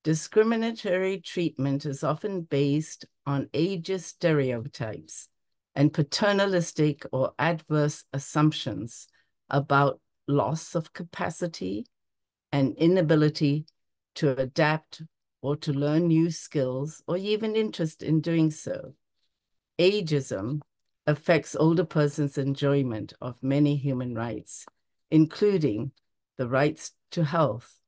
discriminatory treatment is often based on ageist stereotypes and paternalistic or adverse assumptions about loss of capacity and inability to adapt or to learn new skills or even interest in doing so. Ageism affects older persons' enjoyment of many human rights, including the rights to health,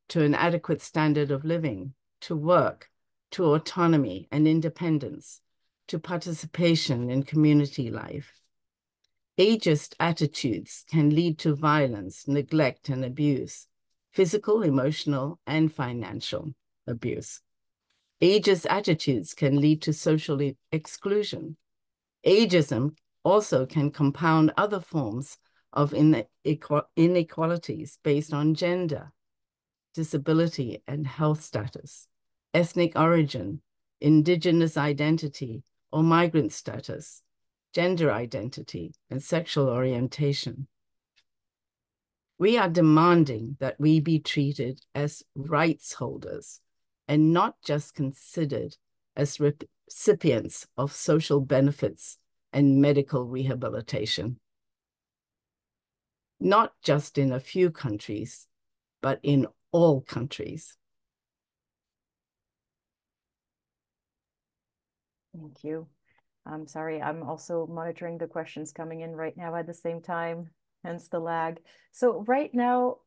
to an adequate standard of living, to work, to autonomy and independence, to participation in community life. Ageist attitudes can lead to violence, neglect, and abuse, physical, emotional, and financial abuse. Ageist attitudes can lead to social exclusion. Ageism also can compound other forms of inequalities based on gender, disability and health status, ethnic origin, indigenous identity or migrant status, gender identity, and sexual orientation. We are demanding that we be treated as rights holders and not just considered as recipients of social benefits and medical rehabilitation. Not just in a few countries, but in all countries. Thank you. I'm sorry, I'm also monitoring the questions coming in right now at the same time, hence the lag. So right now,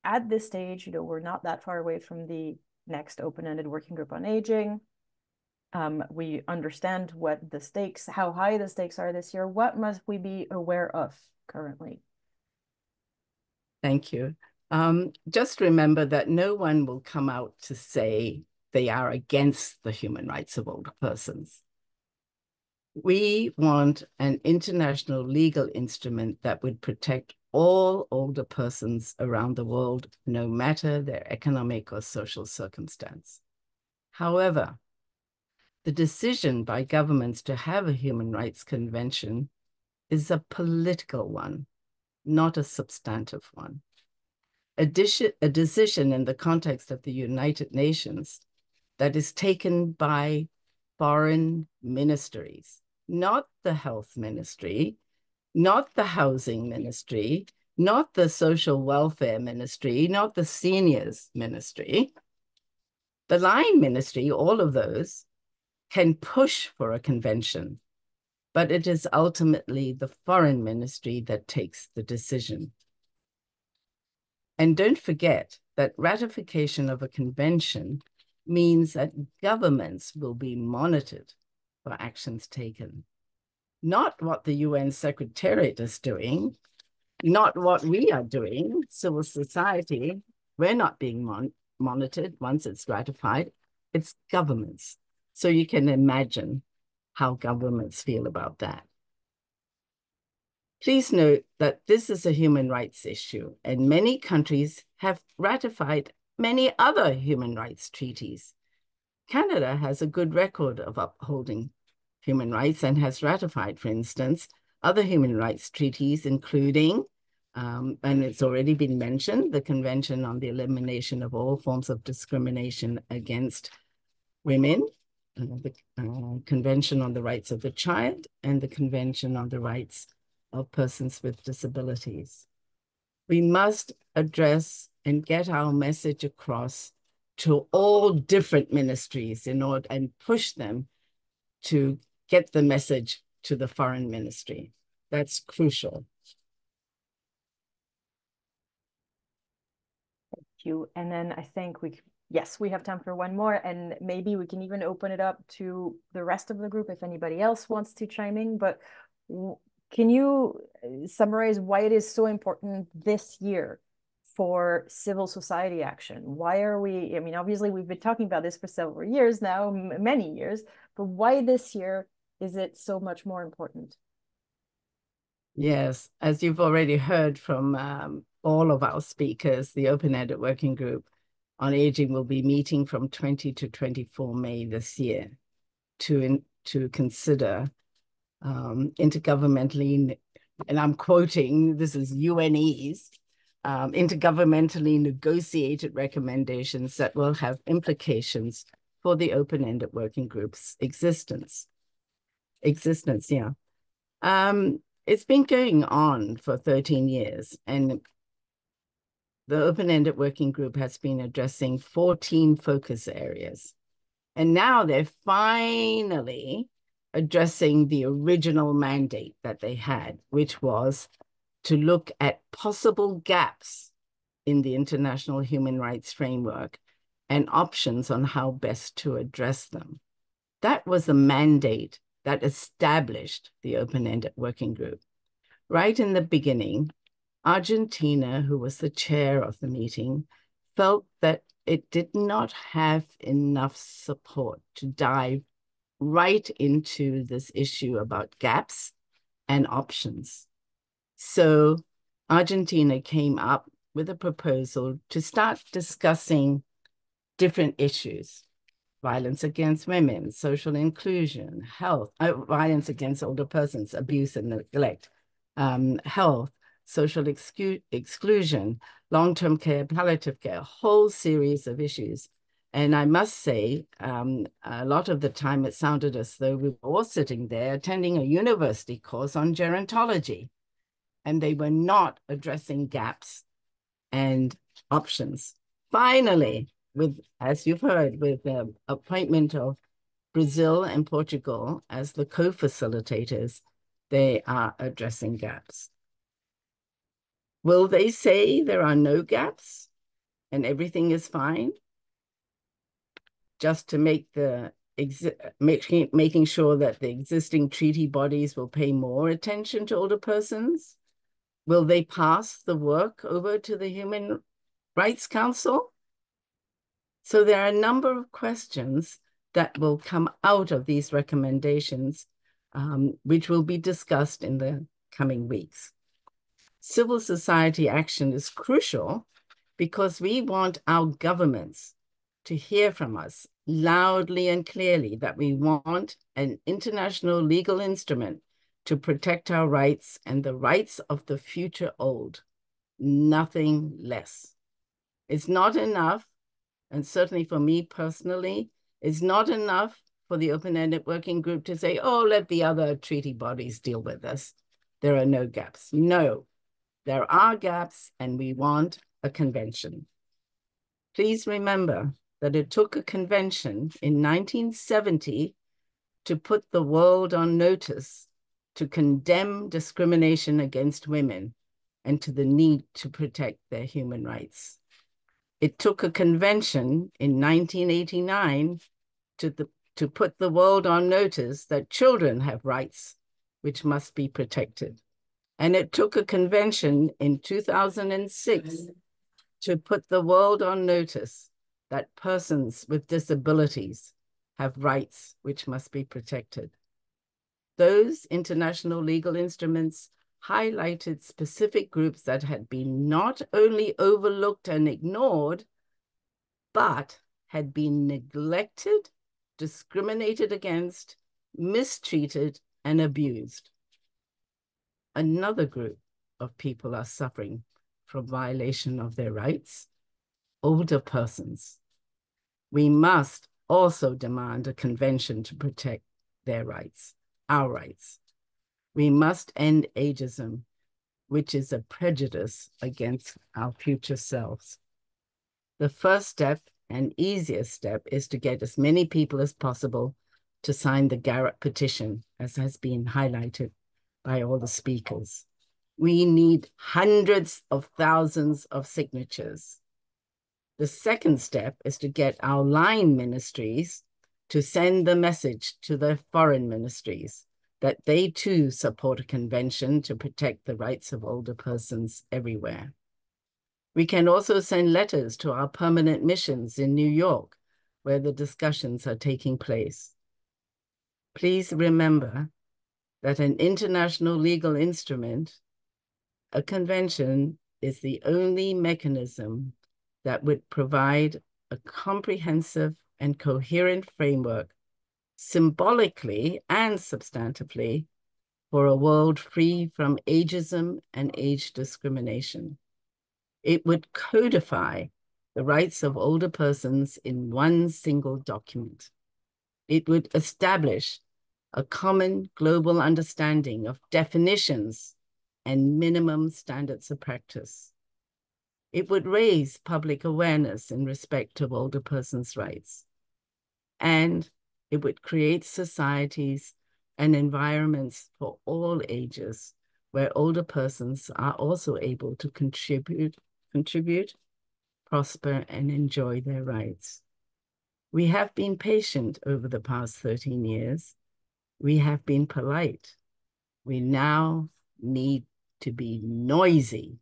at this stage, we're not that far away from the next open-ended working group on aging. We understand what the stakes, how high the stakes are this year. What must we be aware of currently? Thank you. Just remember that no one will come out to say they are against the human rights of older persons. We want an international legal instrument that would protect all older persons around the world, no matter their economic or social circumstance. However, the decision by governments to have a human rights convention is a political one, not a substantive one. A decision in the context of the United Nations that is taken by foreign ministries, not the health ministry, not the housing ministry, not the social welfare ministry, not the seniors ministry. The line ministry, all of those, can push for a convention, but it is ultimately the foreign ministry that takes the decision. And don't forget that ratification of a convention means that governments will be monitored for actions taken. Not what the UN Secretariat is doing, not what we are doing, civil society. We're not being monitored once it's ratified. It's governments. So you can imagine how governments feel about that. Please note that this is a human rights issue, and many countries have ratified many other human rights treaties. Canada has a good record of upholding human rights and has ratified, for instance, other human rights treaties, including, and it's already been mentioned, the Convention on the Elimination of All Forms of Discrimination Against Women, the Convention on the Rights of the Child, and the Convention on the Rights of Persons with Disabilities. We must address and get our message across to all different ministries in order and push them to get the message to the foreign ministry. That's crucial. Thank you. And then I think yes, we have time for one more, and maybe we can even open it up to the rest of the group if anybody else wants to chime in. But can you summarize why it is so important this year for civil society action? Why are we, I mean, obviously we've been talking about this for several years now, many years, but why this year is it so much more important? Yes, as you've already heard from all of our speakers, the Open-Ended Working Group on Aging will be meeting from 20 to 24 May this year to consider intergovernmentally, and I'm quoting, this is UNE's, intergovernmentally negotiated recommendations that will have implications for the Open-Ended Working Group's existence, yeah. It's been going on for 13 years, and the Open-Ended Working Group has been addressing 14 focus areas. And now they're finally addressing the original mandate that they had, which was to look at possible gaps in the international human rights framework and options on how best to address them. That was the mandate that established the open-ended working group. Right in the beginning, Argentina, who was the chair of the meeting, felt that it did not have enough support to dive right into this issue about gaps and options. So Argentina came up with a proposal to start discussing different issues: violence against women, social inclusion, health, violence against older persons, abuse and neglect, health, social exclusion, long-term care, palliative care, a whole series of issues. And I must say, a lot of the time it sounded as though we were all sitting there attending a university course on gerontology, and they were not addressing gaps and options. Finally, with, as you've heard, with the appointment of Brazil and Portugal as the co-facilitators, they are addressing gaps. Will they say there are no gaps and everything is fine, just to make the making sure that the existing treaty bodies will pay more attention to older persons? Will they pass the work over to the Human Rights Council? So there are a number of questions that will come out of these recommendations, which will be discussed in the coming weeks. Civil society action is crucial because we want our governments to hear from us loudly and clearly that we want an international legal instrument to protect our rights and the rights of the future old, nothing less. It's not enough, and certainly for me personally, it's not enough for the open-ended working group to say, oh, let the other treaty bodies deal with this. There are no gaps. No, there are gaps, and we want a convention. Please remember that it took a convention in 1970 to put the world on notice to condemn discrimination against women and to the need to protect their human rights. It took a convention in 1989 to put the world on notice that children have rights which must be protected. And it took a convention in 2006 to put the world on notice that persons with disabilities have rights which must be protected. Those international legal instruments highlighted specific groups that had been not only overlooked and ignored, but had been neglected, discriminated against, mistreated, and abused. Another group of people are suffering from violation of their rights: older persons. We must also demand a convention to protect their rights, our rights. We must end ageism, which is a prejudice against our future selves. The first step and easiest step is to get as many people as possible to sign the Garrett petition, as has been highlighted by all the speakers. We need hundreds of thousands of signatures. The second step is to get our line ministries to send the message to their foreign ministries that they too support a convention to protect the rights of older persons everywhere. We can also send letters to our permanent missions in New York, where the discussions are taking place. Please remember that an international legal instrument, a convention, is the only mechanism that would provide a comprehensive and coherent framework, symbolically and substantively, for a world free from ageism and age discrimination. It would codify the rights of older persons in one single document. It would establish a common global understanding of definitions and minimum standards of practice. It would raise public awareness in respect of older persons' rights. And it would create societies and environments for all ages where older persons are also able to contribute contribute, prosper, and enjoy their rights. We have been patient over the past 13 years. We have been polite. We now need to be noisy.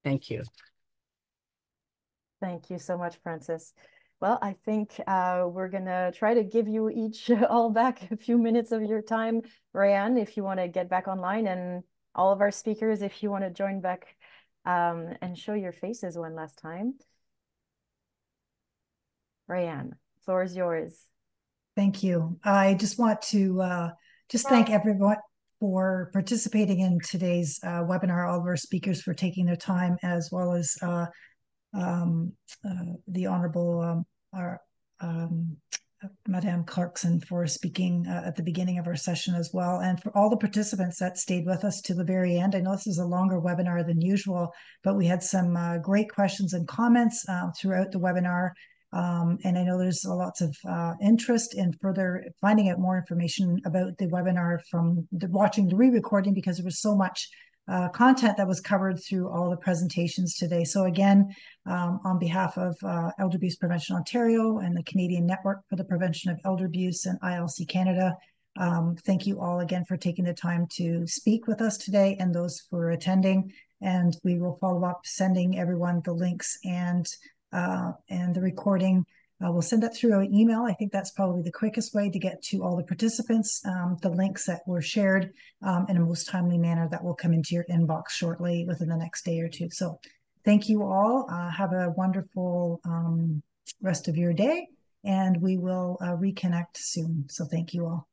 Thank you. Thank you so much, Frances. Well, I think we're going to try to give you each all back a few minutes of your time. Rayanne, if you want to get back online, and all of our speakers, if you want to join back and show your faces one last time. Rayanne, floor is yours. Thank you. I just want to just thank everyone for participating in today's webinar, all of our speakers for taking their time, as well as the Honorable Madame Clarkson for speaking at the beginning of our session as well, and for all the participants that stayed with us to the very end. I know this is a longer webinar than usual, but we had some great questions and comments throughout the webinar. And I know there's lots of interest in further finding out more information about the webinar from watching the re-recording, because there was so much content that was covered through all the presentations today. So again, on behalf of Elder Abuse Prevention Ontario and the Canadian Network for the Prevention of Elder Abuse and ILC Canada, thank you all again for taking the time to speak with us today, and those for attending. And we will follow up sending everyone the links and the recording. We'll send that through an email. I think that's probably the quickest way to get to all the participants, the links that were shared in a most timely manner that will come into your inbox shortly within the next day or two. So thank you all. Have a wonderful rest of your day, and we will reconnect soon. So thank you all.